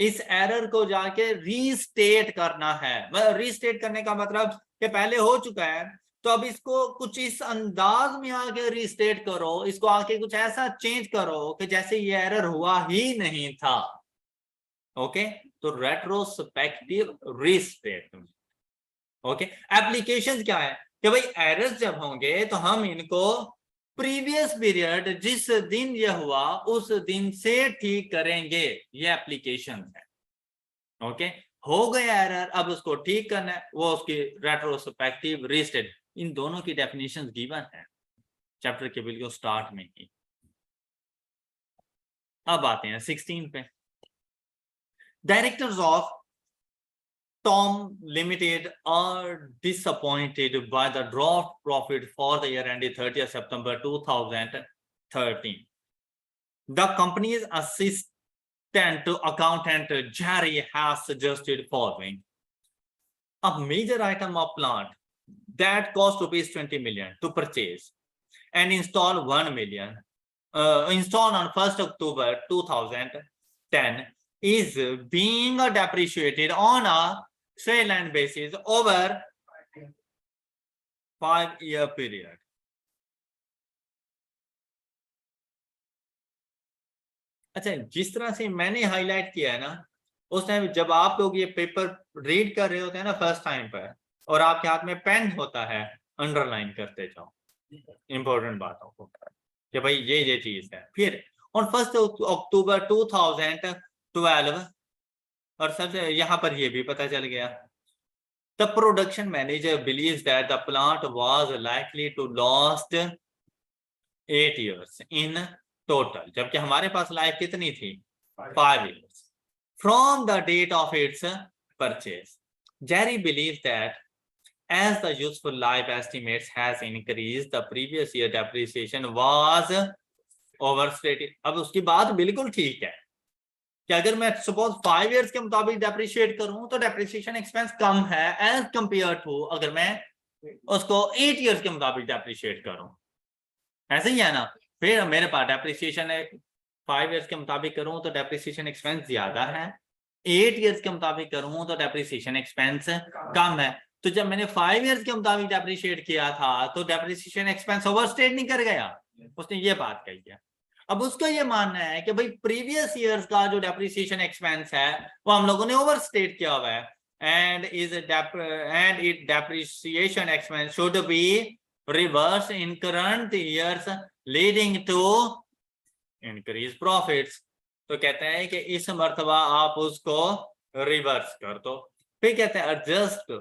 इस एरर को जाके रीस्टेट करना है। रीस्टेट करने का मतलब कि पहले हो चुका है तो अब इसको कुछ इस अंदाज में आके रीस्टेट करो, इसको आके कुछ ऐसा चेंज करो कि जैसे ये एरर हुआ ही नहीं था। ओके, तो रेट्रोस्पेक्टिव रीस्टेटमेंट। ओके, एप्लीकेशंस क्या है कि भाई एरर्स जब होंगे तो हम इनको प्रीवियस पीरियड जिस दिन यह हुआ उस दिन से ठीक करेंगे, ये एप्लीकेशन है। ओके, हो गया एरर, अब उसको ठीक करना है, वो उसकी रेट्रोस्पेक्टिव रीस्टेट। इन दोनों की डेफिनेशन गिवन है चैप्टर के बिल्कुल स्टार्ट में ही। अब आते हैं 16 पे। Directors of Tom Limited are disappointed by the drop profit for the year ended 30th September 2013. The company's assistant accountant Jerry has suggested following: a major item of plant that cost rupees 20 million to purchase and install 1 million installed on 1st October 2010 is being depreciated on a straight line basis over 5-year period. अच्छा, जिस तरह से मैंने highlight किया है ना, उस time जब आप लोग ये पेपर रीड कर रहे होते हैं ना फर्स्ट टाइम पर, और आपके हाथ में पेन होता है, अंडरलाइन करते जाओ इंपॉर्टेंट बातों को कि भाई ये चीज है। फिर ऑन 1st October 2012, और सबसे यहाँ पर ये भी पता चल गया, the production manager believes that the plant was likely to last 8 years in total, जबकि हमारे पास लाइफ कितनी थी? 5 years from the date of its purchase. Jerry believes that as the useful life estimates has increased, the previous year depreciation was overstated. अब उसकी बात बिल्कुल ठीक है कि अगर मैं सपोज 5 इयर्स के मुताबिक डेप्रिशिएट करूं तो डेप्रिसिएशन एक्सपेंस कम है एज कंपेयर टू अगर मैं उसको 8 इयर्स के मुताबिक डेप्रिशिएट करूं। ऐसे ही है ना। फिर मेरे पास डेप्रिसिएशन 5 इयर्स के मुताबिक करूं तो डेप्रिसिएशन एक्सपेंस ज्यादा है, 8 इयर्स के मुताबिक करूं तो डेप्रिसिएशन एक्सपेंस कम है। तो जब मैंने 5 इयर्स के मुताबिक डेप्रिशिएट किया था तो डेप्रिसिएशन एक्सपेंस ओवरस्टेट नहीं कर गया, उसने ये बात कही है। अब उसका ये मानना है कि भाई प्रीवियस ईयर्स का जो डेप्रिसिएशन एक्सपेंस है वो हम लोगों ने ओवरस्टेट किया हुआ है, and it depreciation expense should be reverse in current years leading to increase profits. तो कहते हैं कि इस मर्तबा आप उसको रिवर्स कर दो। फिर कहते हैं adjust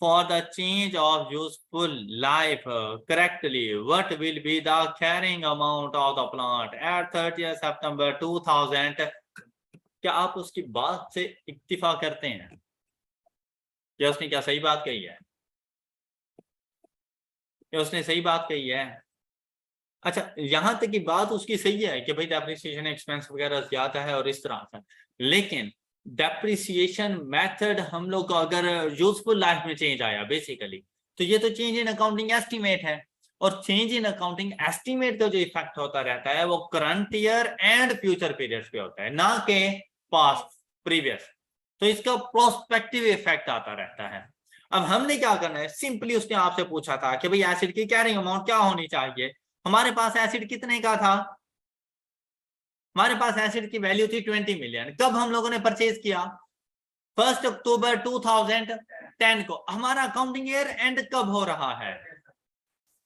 for the change of useful life correctly, what will be the carrying amount of the plant at 30th September 2000? क्या आप उसकी बात से इक्तिफा करते हैं? क्या उसने क्या सही बात कही है? क्या उसने सही बात कही है? अच्छा, यहां तक की बात उसकी सही है कि भाई डेप्रिसिएशन एक्सपेंस वगैरह ज्यादा है और इस तरह से, लेकिन डेप्रिसिएशन मेथड हम लोग को अगर यूजफुल लाइफ में चेंज आया बेसिकली, तो ये तो चेंज इन अकाउंटिंग एस्टीमेट है। और चेंज इन अकाउंटिंग एस्टिमेट का जो इफेक्ट होता रहता है वो current year and future periods पे होता है, ना कि पास्ट प्रीवियस। तो इसका प्रोस्पेक्टिव इफेक्ट आता रहता है। अब हमने क्या करना है, सिंपली उसने आपसे पूछा था कि भाई एसिड की कैरिंग अमाउंट क्या होनी चाहिए। हमारे पास एसिड कितने का था, हमारे पास एसिड की वैल्यू थी 20 मिलियन। कब हम लोगों ने परचेज किया, 1 अक्टूबर 2010 को। हमारा अकाउंटिंग ईयर एंड कब हो रहा है,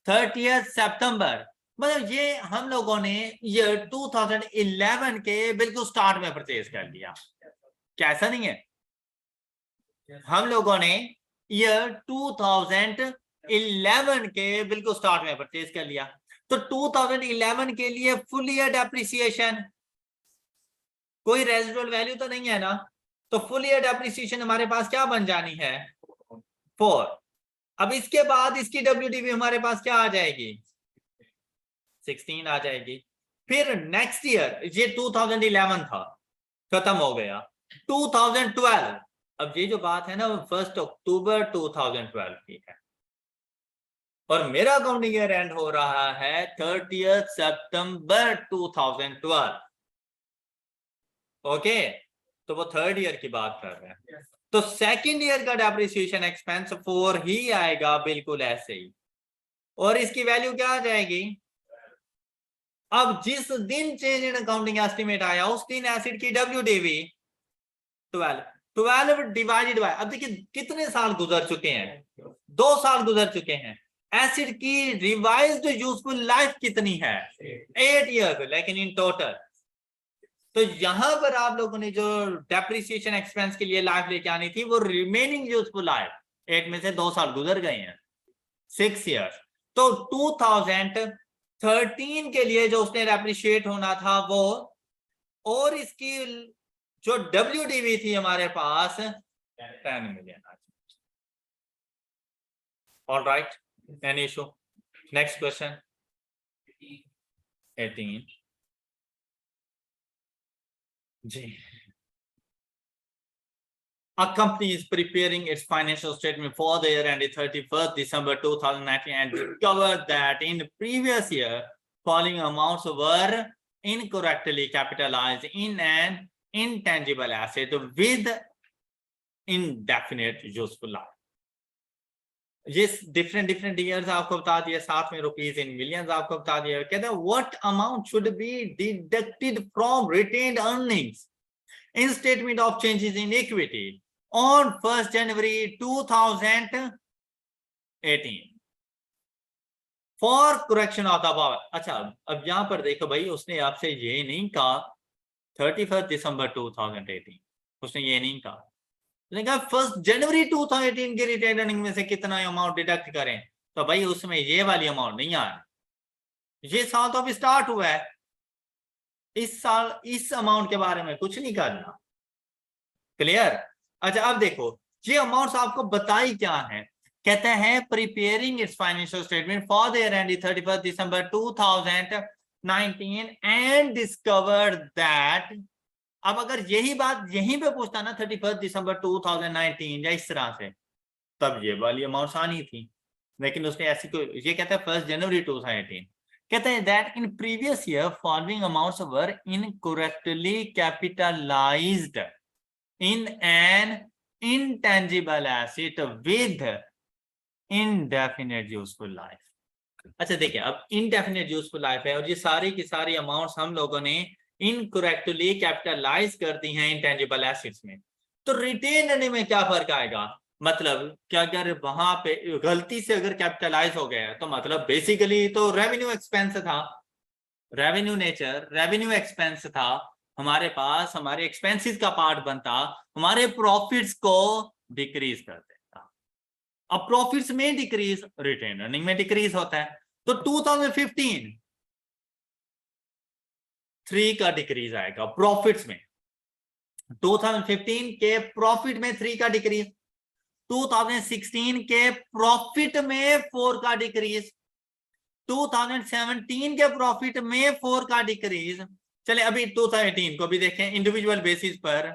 30 सितंबर। मतलब ये हम लोगों ने ईयर 2011 के बिल्कुल स्टार्ट में परचेज कर लिया। कैसा नहीं है, हम लोगों ने ईयर 2011 के बिल्कुल स्टार्ट में परचेज कर लिया। तो 2011 के लिए फुल ईयर डेप्रिसिएशन, कोई रेजिडुअल वैल्यू तो नहीं है ना, तो फुल ईयर डेप्रिसिएशन हमारे पास क्या बन जानी है, 4। अब इसके बाद इसकी WDV हमारे पास क्या आ जाएगी, 16 आ जाएगी। फिर नेक्स्ट ईयर, ये 2011 था, खत्म हो गया। 2012, अब ये जो बात है ना 1 अक्टूबर 2012 की है, और मेरा अकाउंटिंग ईयर एंड हो रहा है 30 सितंबर 2012। ओके, तो वो थर्ड ईयर की बात कर रहे हैं। तो सेकंड ईयर का डेप्रिसिएशन एक्सपेंस 4 ही आएगा, बिल्कुल ऐसे ही। और इसकी वैल्यू क्या आ जाएगी, अब जिस दिन चेंज इन अकाउंटिंग एस्टिमेट आया उस दिन एसिड की WDV 12 डिवाइडेड बाय, अब देखिए कितने साल गुजर चुके हैं, 2 साल गुजर चुके हैं। एसिड की रिवाइज्ड यूजफुल लाइफ कितनी है, 8 ईयर, लेकिन इन टोटल। तो यहां पर आप लोगों ने जो डेप्रिसिएशन एक्सपेंस के लिए लाइफ लेके आनी थी वो रिमेनिंग यूजफुल लाइफ, 8 में से 2 साल गुजर गए हैं, 6 ईयर्स। तो 2013 के लिए जो उसने डेप्रिशिएट होना था वो, और इसकी जो WDV थी हमारे पास 10 मिलियन। All right, any issue? Next question 18 जी। A company is preparing its financial statement for the year ended 31st December 2019 and discovered that in the previous year, following amounts were incorrectly capitalized in an intangible asset with indefinite useful life. Yes, different years आपको बता दिया, साथ में rupees in millions आपको बता दिया। कहते हैं what amount should be deducted from retained earnings in statement of changes in equity on 1st January 2018 for correction of the above। अच्छा, अब यहां पर देखो भाई, उसने आपसे ये नहीं कहा 31 दिसंबर 2018, उसने ये नहीं कहा, उसने कहा 1 जनवरी 2018 की रिटेन अर्निंग में से कितना अमाउंट डिडक्ट करें। तो भाई उसमें ये वाली अमाउंट नहीं आ रही, ये साल तो अभी स्टार्ट हुआ है, इस साल इस अमाउंट के बारे में कुछ नहीं करना। क्लियर? अच्छा, अब देखो ये अमाउंट्स आपको बताई क्या है, कहते हैं preparing it's financial statement for the year end 31 December 2019 and discovered that. अब अगर यही बात यहीं पे पूछता ना 31 दिसंबर 2019 या इस तरह से, तब ये वाली अमाउंट्स आनी थी, लेकिन उसने ऐसी कोई, ये कहता है 1 जनवरी 2018, कहते हैं that in previous year following amounts were incorrectly capitalised in an intangible asset with indefinite useful life। अच्छा देखिए, अब indefinite useful life है और ये सारी की सारी अमाउंट्स हम लोगों ने इनकरेक्टली कैपिटलाइज कर दी हैं इंटेंजिबल एसेट्स में। तो रिटेन अर्निंग में क्या फर्क आएगा, मतलब क्या अगर वहां पे गलती से अगर कैपिटलाइज हो गया तो मतलब बेसिकली तो रेवेन्यू एक्सपेंस था, रेवेन्यू नेचर रेवेन्यू एक्सपेंस था, हमारे पास हमारे एक्सपेंसेस का पार्ट बनता, हमारे प्रॉफिट्स को डिक्रीज कर देता। अब प्रॉफिट्स में डिक्रीज, रिटेन अर्निंग में डिक्रीज होता है। तो 2015 3 का डिक्रीज आएगा प्रॉफिट्स में, 2015 के प्रॉफिट में 3 का डिक्रीज, 2016 के प्रॉफिट में 4 का डिक्रीज, 2017 के प्रॉफिट में 4 का डिक्रीज। चले अभी 2018 को भी देखें, इंडिविजुअल बेसिस पर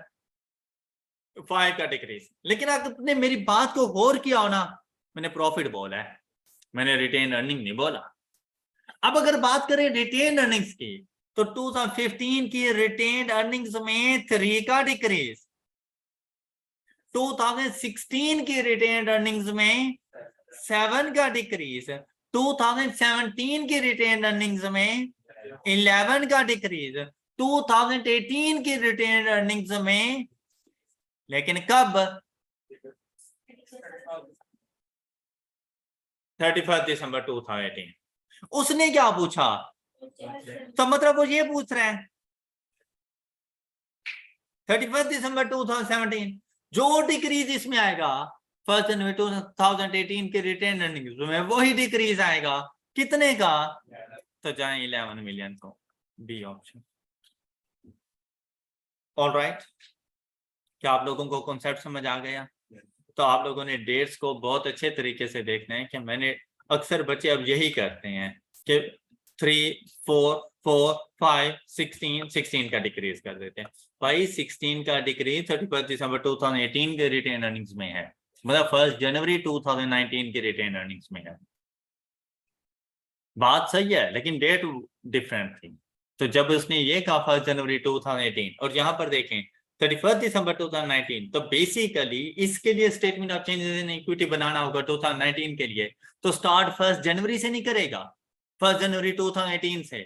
5 का डिक्रीज। लेकिन आपने मेरी बात को गौर किया हो ना, मैंने प्रॉफिट बोला है, मैंने रिटेन अर्निंग नहीं बोला। अब अगर बात करें रिटेन अर्निंग्स की, तो 2015 की रिटेन अर्निंग्स में 3 का डिक्रीज, 2016 की रिटेन अर्निंग्स में 7 का डिक्रीज, 2017 की रिटेन अर्निंग्स में 11 का डिक्रीज, 2018 की रिटेन अर्निंग्स में, लेकिन कब? 31 दिसंबर 2018। उसने क्या पूछा? तो मतलब वो ये पूछ रहे हैं 31 दिसंबर 2017, जो डिक्रीज इसमें आएगा 1 जनवरी 2018 के रिटेन अर्निंग्स में वही डिक्रीज आएगा, कितने का? तो जाए 11 मिलियन को, बी ऑप्शन। ऑलराइट, क्या आप लोगों को कॉन्सेप्ट समझ आ गया? तो आप लोगों ने डेट्स को बहुत अच्छे तरीके से देखना है कि मैंने अक्सर बच्चे अब यही करते हैं कि 3, 4, 4, 5, 16 का डिक्रीज कर देते हैं। भाई 16 का डिक्रीज 31 दिसंबर 2018 के रिटेन अर्निंग्स में है, मतलब 1 जनवरी 2019 के रिटेन अर्निंग्स में है। बात सही है, लेकिन डेट डिफरेंट थी। तो जब उसने ये कहा 1 जनवरी 2018 और यहाँ पर देखें 31 दिसंबर 2019, तो बेसिकली इसके लिए statement of changes in equity बनाना होगा 2019 के लिए, तो स्टार्ट 1 जनवरी से नहीं करेगा, 1 जनवरी 2018 से।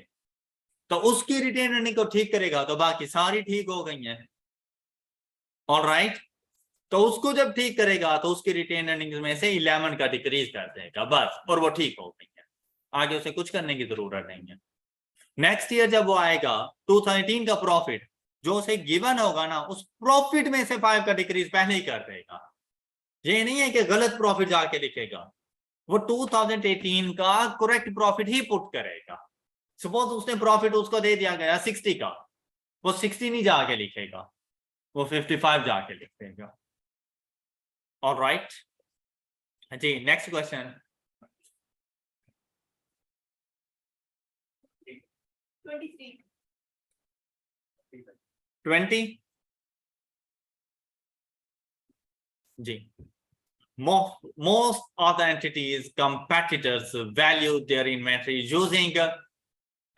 तो उसकी रिटेन अर्निंग को ठीक करेगा तो बाकी सारी ठीक हो गई हैं। ऑलराइट, तो उसको जब ठीक करेगा तो उसकी रिटेन अर्निंग में से 11 का डिक्रीज कर देगा बस, और वो ठीक हो गई है, आगे उसे कुछ करने की जरूरत नहीं है। नेक्स्ट ईयर जब वो आएगा 2018 का प्रॉफिट जो उसे गिवन होगा ना, उस प्रॉफिट में से 5 का डिक्रीज पहले ही कर देगा। ये नहीं है कि गलत प्रॉफिट जाके लिखेगा, वो 2018 का करेक्ट प्रॉफिट ही पुट करेगा। सपोज उसने प्रॉफिट उसको दे दिया गया 60 का, वो 60 नहीं जाके लिखेगा, वो 55 जाके लिख देगा। ऑलराइट जी, नेक्स्ट क्वेश्चन। 20 जी, most of the entities competitors value their inventory using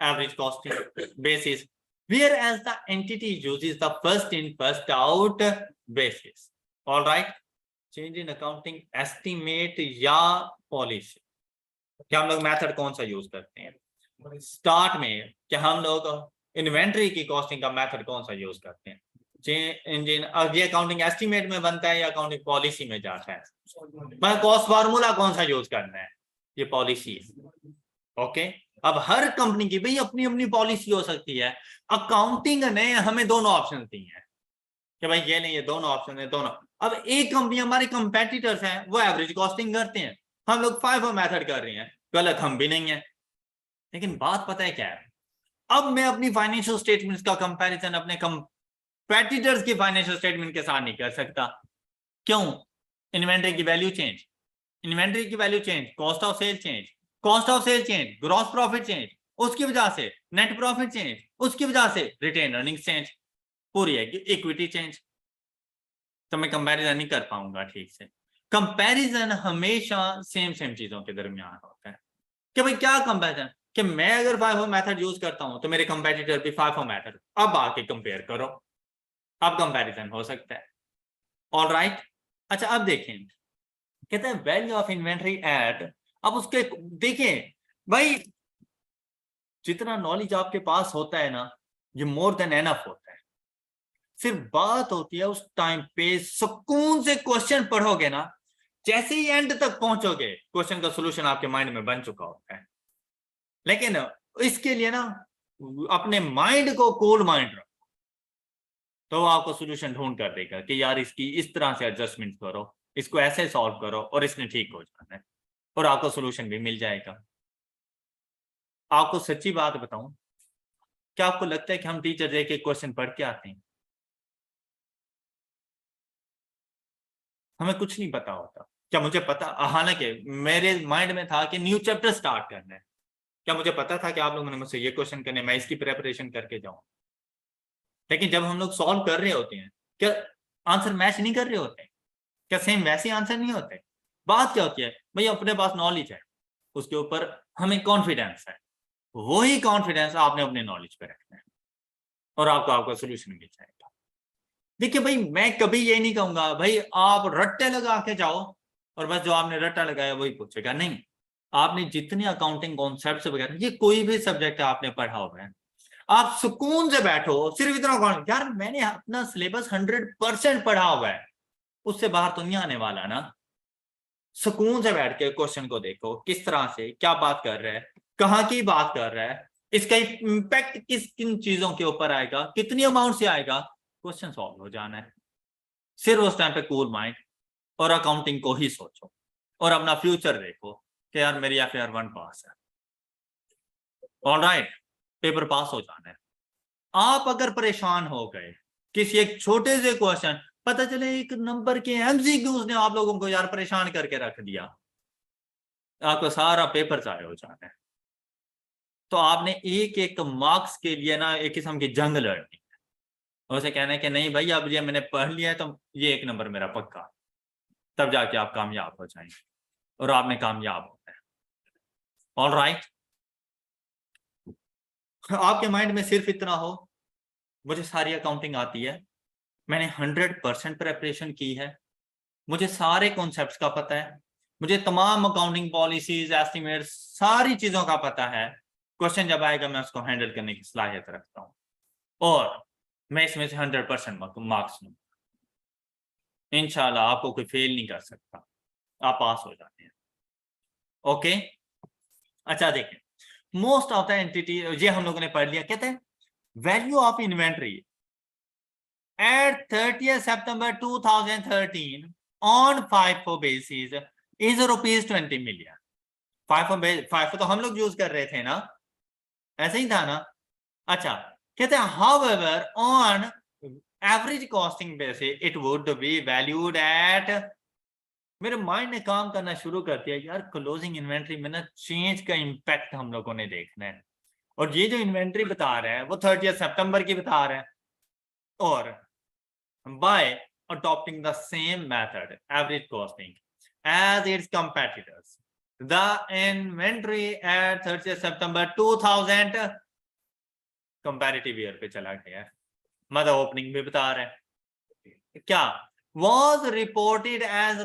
average costing basis, whereas the entity uses the first in first out basis. All right, change in accounting estimate या policy, क्या हम लोग method कौन सा use करते हैं? Start में क्या हम लोग इन्वेंट्री की कॉस्टिंग का मेथड कौन सा यूज करते हैं? अब ये अकाउंटिंग एस्टिमेट में बनता है या अकाउंटिंग पॉलिसी में जाता है? मैं कॉस्ट फार्मूला कौन सा यूज करना है? ये पॉलिसी। ओके, अब हर कंपनी की भाई अपनी अपनी पॉलिसी हो सकती है। अकाउंटिंग ने हमें दोनों ऑप्शन दिए हैं कि भाई ये नहीं, ये दोनों ऑप्शन है दोनों। अब एक कंपनी हमारे कंपेटिटर्स हैं, वो एवरेज कॉस्टिंग करते हैं, हम लोग FIFO मेथड कर रहे हैं, गलत हम भी नहीं है। लेकिन बात पता है क्या है, अब मैं अपनी फाइनेंशियल स्टेटमेंट्स का कंपैरिजन अपने कंपेटिटर्स की फाइनेंशियल स्टेटमेंट के साथ नहीं कर सकता। क्यों? इन्वेंट्री की वैल्यू चेंज, इन्वेंट्री की value change, cost of sale change, cost of sale change, gross profit change, उसकी वजह से नेट प्रॉफिट चेंज, उसकी वजह से रिटेन अर्निंग्स चेंज, पूरी है इक्विटी चेंज। तो मैं कंपैरिजन नहीं कर पाऊंगा ठीक से। कंपैरिजन हमेशा सेम चीजों के दरमियान होता है कि भाई क्या कंपैरिजन, कि मैं अगर FIFO मेथड यूज करता हूं तो मेरे कंपेटिटर भी FIFO मेथड, अब आके कंपेयर करो, अब कंपैरिजन हो सकता है। ऑलराइट, अच्छा अब देखें, कहते हैं वैल्यू ऑफ इन्वेंट्री एट, अब उसके देखिए भाई जितना नॉलेज आपके पास होता है ना, ये मोर देन एनफ होता है। सिर्फ बात होती है उस टाइम पे सुकून से क्वेश्चन पढ़ोगे ना, जैसे ही एंड तक पहुंचोगे क्वेश्चन का सोल्यूशन आपके माइंड में बन चुका होता है। लेकिन इसके लिए ना अपने माइंड को कूल माइंड रखो, तो आपको सोल्यूशन ढूंढ कर देगा कि यार इसकी इस तरह से एडजस्टमेंट करो, इसको ऐसे सॉल्व करो और इसने ठीक हो जाना है, और आपको सोल्यूशन भी मिल जाएगा। आपको सच्ची बात बताऊं, क्या आपको लगता है कि हम टीचर दे के क्वेश्चन पढ़ के आते हैं? हमें कुछ नहीं पता होता। क्या मुझे पता, हालांकि मेरे माइंड में था कि न्यू चैप्टर स्टार्ट करना है, क्या मुझे पता था कि आप लोगों ने मुझसे ये क्वेश्चन करने, मैं इसकी प्रेपरेशन करके जाऊं? लेकिन जब हम लोग सॉल्व कर रहे होते हैं, क्या आंसर मैच नहीं कर रहे होते? क्या सेम वैसे आंसर नहीं होते? बात क्या होती है भाई, अपने पास नॉलेज है, उसके ऊपर हमें कॉन्फिडेंस है, वही कॉन्फिडेंस आपने अपने नॉलेज पे रखना है और आपका सोल्यूशन मिल जाएगा। देखिए भाई, मैं कभी ये नहीं कहूंगा भाई आप रट्टे लगा के जाओ और बस जो आपने रट्टा लगाया वही पूछेगा, नहीं। आपने जितने अकाउंटिंग कॉन्सेप्ट्स वगैरह, ये कोई भी सब्जेक्ट आपने पढ़ा हुआ है, आप सुकून से बैठो, सिर्फ इतना कौन, यार मैंने अपना सिलेबस 100% पढ़ा हुआ है, उससे बाहर तो नहीं आने वाला ना। सुकून से बैठ के क्वेश्चन को देखो, किस तरह से क्या बात कर रहा है, कहाँ की बात कर रहा है, इसका इंपैक्ट किस किन चीजों के ऊपर आएगा, कितनी अमाउंट से आएगा, क्वेश्चन सॉल्व हो जाना है। सिर्फ उस टाइम पे कूल माइंड और अकाउंटिंग को ही सोचो और अपना फ्यूचर देखो कि यार मेरी FAR 1 पास है, ऑलराइट, पेपर पास हो जाना है। आप अगर परेशान हो गए किसी एक छोटे से क्वेश्चन, पता चले एक नंबर के MCQs ने आप लोगों को यार परेशान करके रख दिया, आपका सारा पेपर जाया हो जाना है। तो आपने एक एक मार्क्स के लिए ना एक किस्म की जंग लड़नी है, उसे कहना है कि नहीं भाई अब ये मैंने पढ़ लिया है तो ये एक नंबर मेरा पक्का, तब जाके आप कामयाब हो जाएंगे और आपने कामयाब होना है। ऑलराइट, आपके माइंड में सिर्फ इतना हो, मुझे सारी अकाउंटिंग आती है, मैंने 100% प्रेपरेशन की है, मुझे सारे कॉन्सेप्ट्स का पता है, मुझे तमाम अकाउंटिंग पॉलिसीज एस्टिमेट्स सारी चीजों का पता है, क्वेश्चन जब आएगा मैं उसको हैंडल करने की सलाहियत रखता हूँ और मैं इसमें से 100% मार्क्स लूँ, इंशाल्लाह आपको कोई फेल नहीं कर सकता, आप पास हो जाते हैं। ओके, अच्छा देखें, मोस्ट ऑफ द एंटिटी, ये हम लोगों ने पढ़ लिया, कहते हैं value of inventory at 30th September 2013 on FIFO basis is ₹20 million। FIFO तो हम लोग यूज कर रहे थे ना, ऐसे ही था ना। अच्छा, कहते हैं however on average costing basis it would be valued at, मेरे माइंड ने काम करना शुरू कर दिया, यार क्लोजिंग इन्वेंट्री में ना चेंज का इंपैक्ट हम लोगों ने देखना है, और ये जो इन्वेंट्री बता रहा है वो 30 सितंबर की बता रहा है, और by adopting the same method, average costing, as its competitors, the inventory at 30 September 2000 comparative year पे चला गया, मतलब ओपनिंग भी बता रहे हैं क्या, was reported as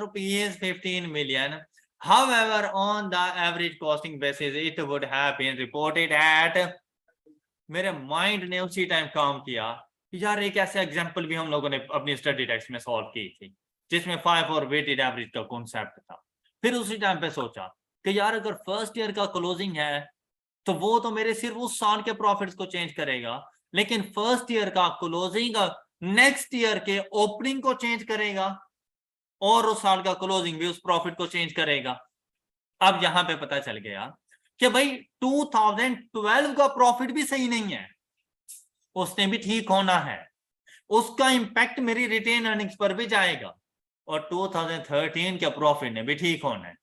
₹15 million, however on the average costing basis it would have been reported at, मेरे माइंड ने उसी टाइम काम किया। यार एक ऐसा एग्जांपल भी हम लोगों ने अपनी स्टडी टेक्स्ट में सॉल्व की थी जिसमें 5 और वेटेड एवरेज का कॉन्सेप्ट था, फिर उसी टाइम पे सोचा कि यार अगर फर्स्ट ईयर का क्लोजिंग है तो वो तो मेरे सिर्फ उस साल के प्रॉफिट्स को चेंज करेगा, लेकिन फर्स्ट ईयर का क्लोजिंग नेक्स्ट ईयर के ओपनिंग को चेंज करेगा और उस साल का क्लोजिंग भी उस प्रॉफिट को चेंज करेगा। अब यहां पे पता चल गया कि भाई 2012 का प्रॉफिट भी सही नहीं है, उसने भी ठीक होना है, उसका इंपैक्ट मेरी रिटेन अर्निंग्स पर भी जाएगा, और 2013 के प्रॉफिट ने भी ठीक होना है।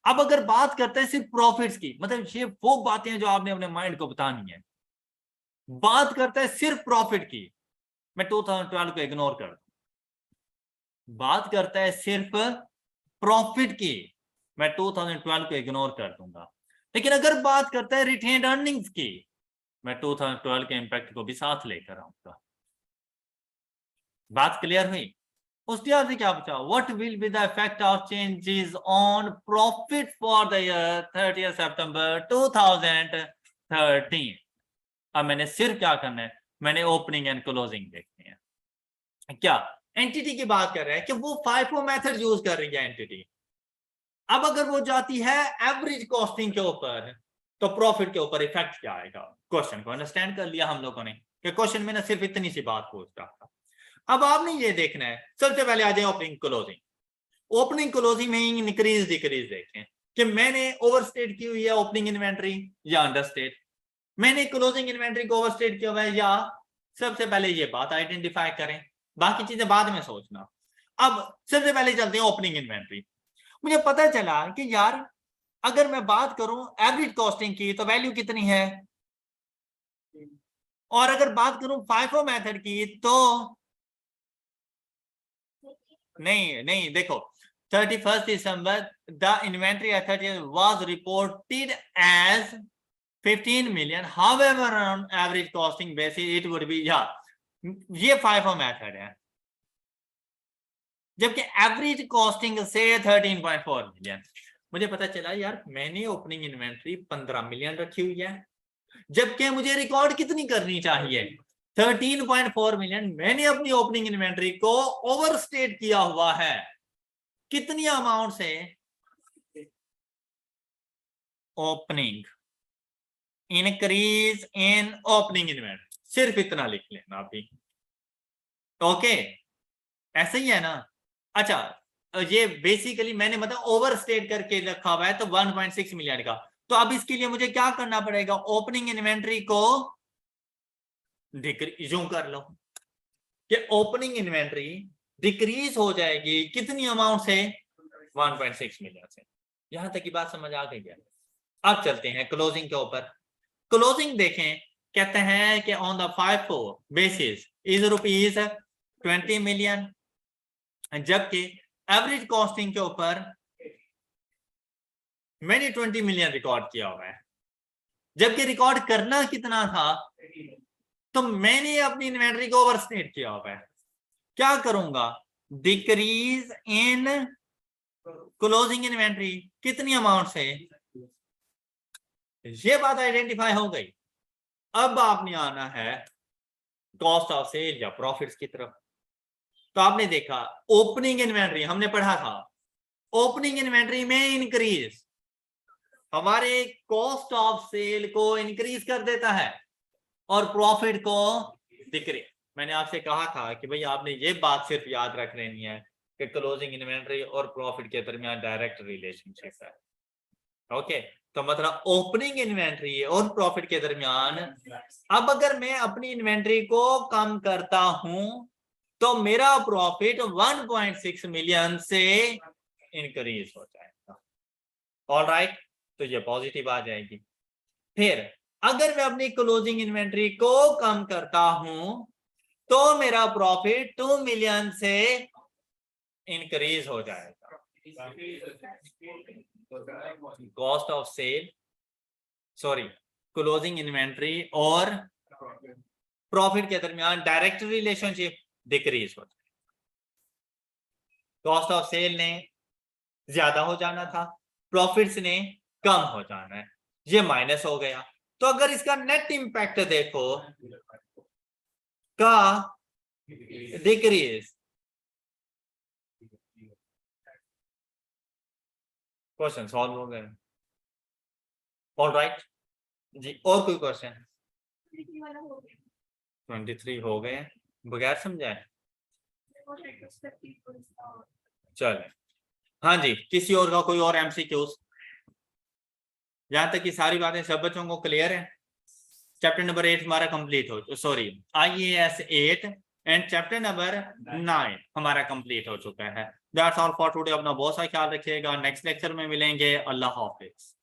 अब अगर बात करते हैं सिर्फ प्रॉफिट्स की, मतलब ये वो बातें जो आपने अपने माइंड को बतानी है, बात करता है सिर्फ प्रॉफिट की, मैं 2012 को इग्नोर कर दूं, बात करता है सिर्फ प्रॉफिट की, मैं 2012 को इग्नोर कर दूंगा, लेकिन अगर बात करता है रिटेन अर्निंग्स की, मैं 2012 के इंपैक्ट को भी साथ लेकर आऊंगा। बात क्लियर हुई? उसके बाद क्या पूछा, what will be the effect of changes on profit for the year 30 सितंबर 2013। अब मैंने सिर्फ क्या करना है, मैंने ओपनिंग एंड क्लोजिंग देखनी है। क्या एंटिटी की बात कर रहे हैं कि वो FIFO मेथड यूज कर रही है एंटिटी, अब अगर वो जाती है एवरेज कॉस्टिंग के ऊपर तो प्रॉफिट के ऊपर इफेक्ट क्या आएगा। क्वेश्चन को अंडरस्टैंड कर लिया हम लोगों ने कि क्वेश्चन में ना सिर्फ इतनी सी बात पूछ रहा था। अब आपने ये देखना है, सबसे पहले आ जाए ओपनिंग क्लोजिंग। ओपनिंग क्लोजिंग में इंक्रीज डिक्रीज देखें कि मैंने ओवरस्टेट की हुई है ओपनिंग इन्वेंट्री या अंडरस्टेट, मैंने क्लोजिंग इन्वेंट्री को ओवरस्टेट किया हुआ है या, सबसे पहले ये बात आइडेंटिफाई करें, बाकी चीजें बाद में सोचना। अब सबसे पहले चलते हैं ओपनिंग इन्वेंट्री। मुझे पता चला कि यार अगर मैं बात करूं एवरेज कॉस्टिंग की तो वैल्यू कितनी है, और अगर बात करूं FIFO मेथड की तो नहीं नहीं, देखो 31st December, the inventory at 30th was reported as 15 million. However, on average costing basis, it would be, ये FIFO मेथड है, जबकि एवरेज कॉस्टिंग से 13.4 मिलियन। मुझे पता चला यार मैंने ओपनिंग इन्वेंट्री 15 मिलियन रखी हुई है, जबकि मुझे रिकॉर्ड कितनी करनी चाहिए 13.4 मिलियन। मैंने अपनी ओपनिंग इन्वेंट्री को ओवरस्टेट किया हुआ है, कितनी अमाउंट से? Opening increase in opening inventory, सिर्फ इतना लिख लेना अभी। ओके, ऐसा ही है ना? अच्छा, ये बेसिकली मैंने मतलब ओवरस्टेट करके रखा हुआ है तो 1.6 मिलियन का। तो अब इसके लिए मुझे क्या करना पड़ेगा? ओपनिंग इन्वेंट्री को डिक्रीज कर लो कि ओपनिंग इन्वेंट्री डिक्रीज हो जाएगी कितनी अमाउंट से? 1.6 मिलियन से। यहां तक की बात समझ आ गई है? अब चलते हैं क्लोजिंग के ऊपर। क्लोजिंग देखें, कहते हैं कि on the FIFO basis is rupees 20 million, जबकि एवरेज कॉस्टिंग के ऊपर मैंने 20 मिलियन रिकॉर्ड किया हुआ है, जबकि रिकॉर्ड करना कितना था? तो मैंने अपनी इन्वेंट्री को ओवरस्टेट किया हुआ है। क्या करूंगा? डिक्रीज इन क्लोजिंग इन्वेंट्री, कितनी अमाउंट से? ये बात आइडेंटिफाई हो गई। अब आपने आना है कॉस्ट ऑफ सेल या प्रॉफिट्स की तरफ। तो आपने देखा ओपनिंग इन्वेंट्री, हमने पढ़ा था ओपनिंग इन्वेंट्री में इंक्रीज हमारे कॉस्ट ऑफ सेल को इंक्रीज कर देता है और प्रॉफिट को डिक्रीज। मैंने आपसे कहा था कि भाई आपने ये बात सिर्फ याद रख लेनी है कि क्लोजिंग इन्वेंट्री और प्रॉफिट के दरमियान डायरेक्ट रिलेशनशिप है। ओके, तो मतलब ओपनिंग इन्वेंट्री और प्रॉफिट के दरमियान, अब अगर मैं अपनी इन्वेंट्री को कम करता हूं तो मेरा प्रॉफिट 1.6 मिलियन से इंक्रीज हो जाएगा। ऑलराइट, तो ये पॉजिटिव आ जाएगी। फिर अगर मैं अपनी क्लोजिंग इन्वेंट्री को कम करता हूं तो मेरा प्रॉफिट 2 मिलियन से इंक्रीज हो जाएगा। Cost of sale, sorry, closing inventory और प्रॉफिट के दरमियान डायरेक्ट रिलेशनशिप डिक्रीज हो जाएगा। कॉस्ट ऑफ सेल ने ज्यादा हो जाना था, प्रॉफिट्स ने कम हो जाना है, ये माइनस हो गया। तो अगर इसका नेट इंपैक्ट देखो का डिक्रीज, क्वेश्चन सॉल्व हो गए। ऑलराइट जी, और कोई क्वेश्चन? 23 हो गए बगैर समझाए? चले, हाँ जी, किसी और का कोई और MCQs? यहां तक की सारी बातें सब बच्चों को क्लियर है? चैप्टर नंबर 8 हमारा कंप्लीट हो, sorry IAS 8 and chapter number 9 हमारा कंप्लीट हो चुका है। That's all for today. अपना बहुत सा ख्याल रखिएगा, नेक्स्ट लेक्चर में मिलेंगे। अल्लाह हाफिज।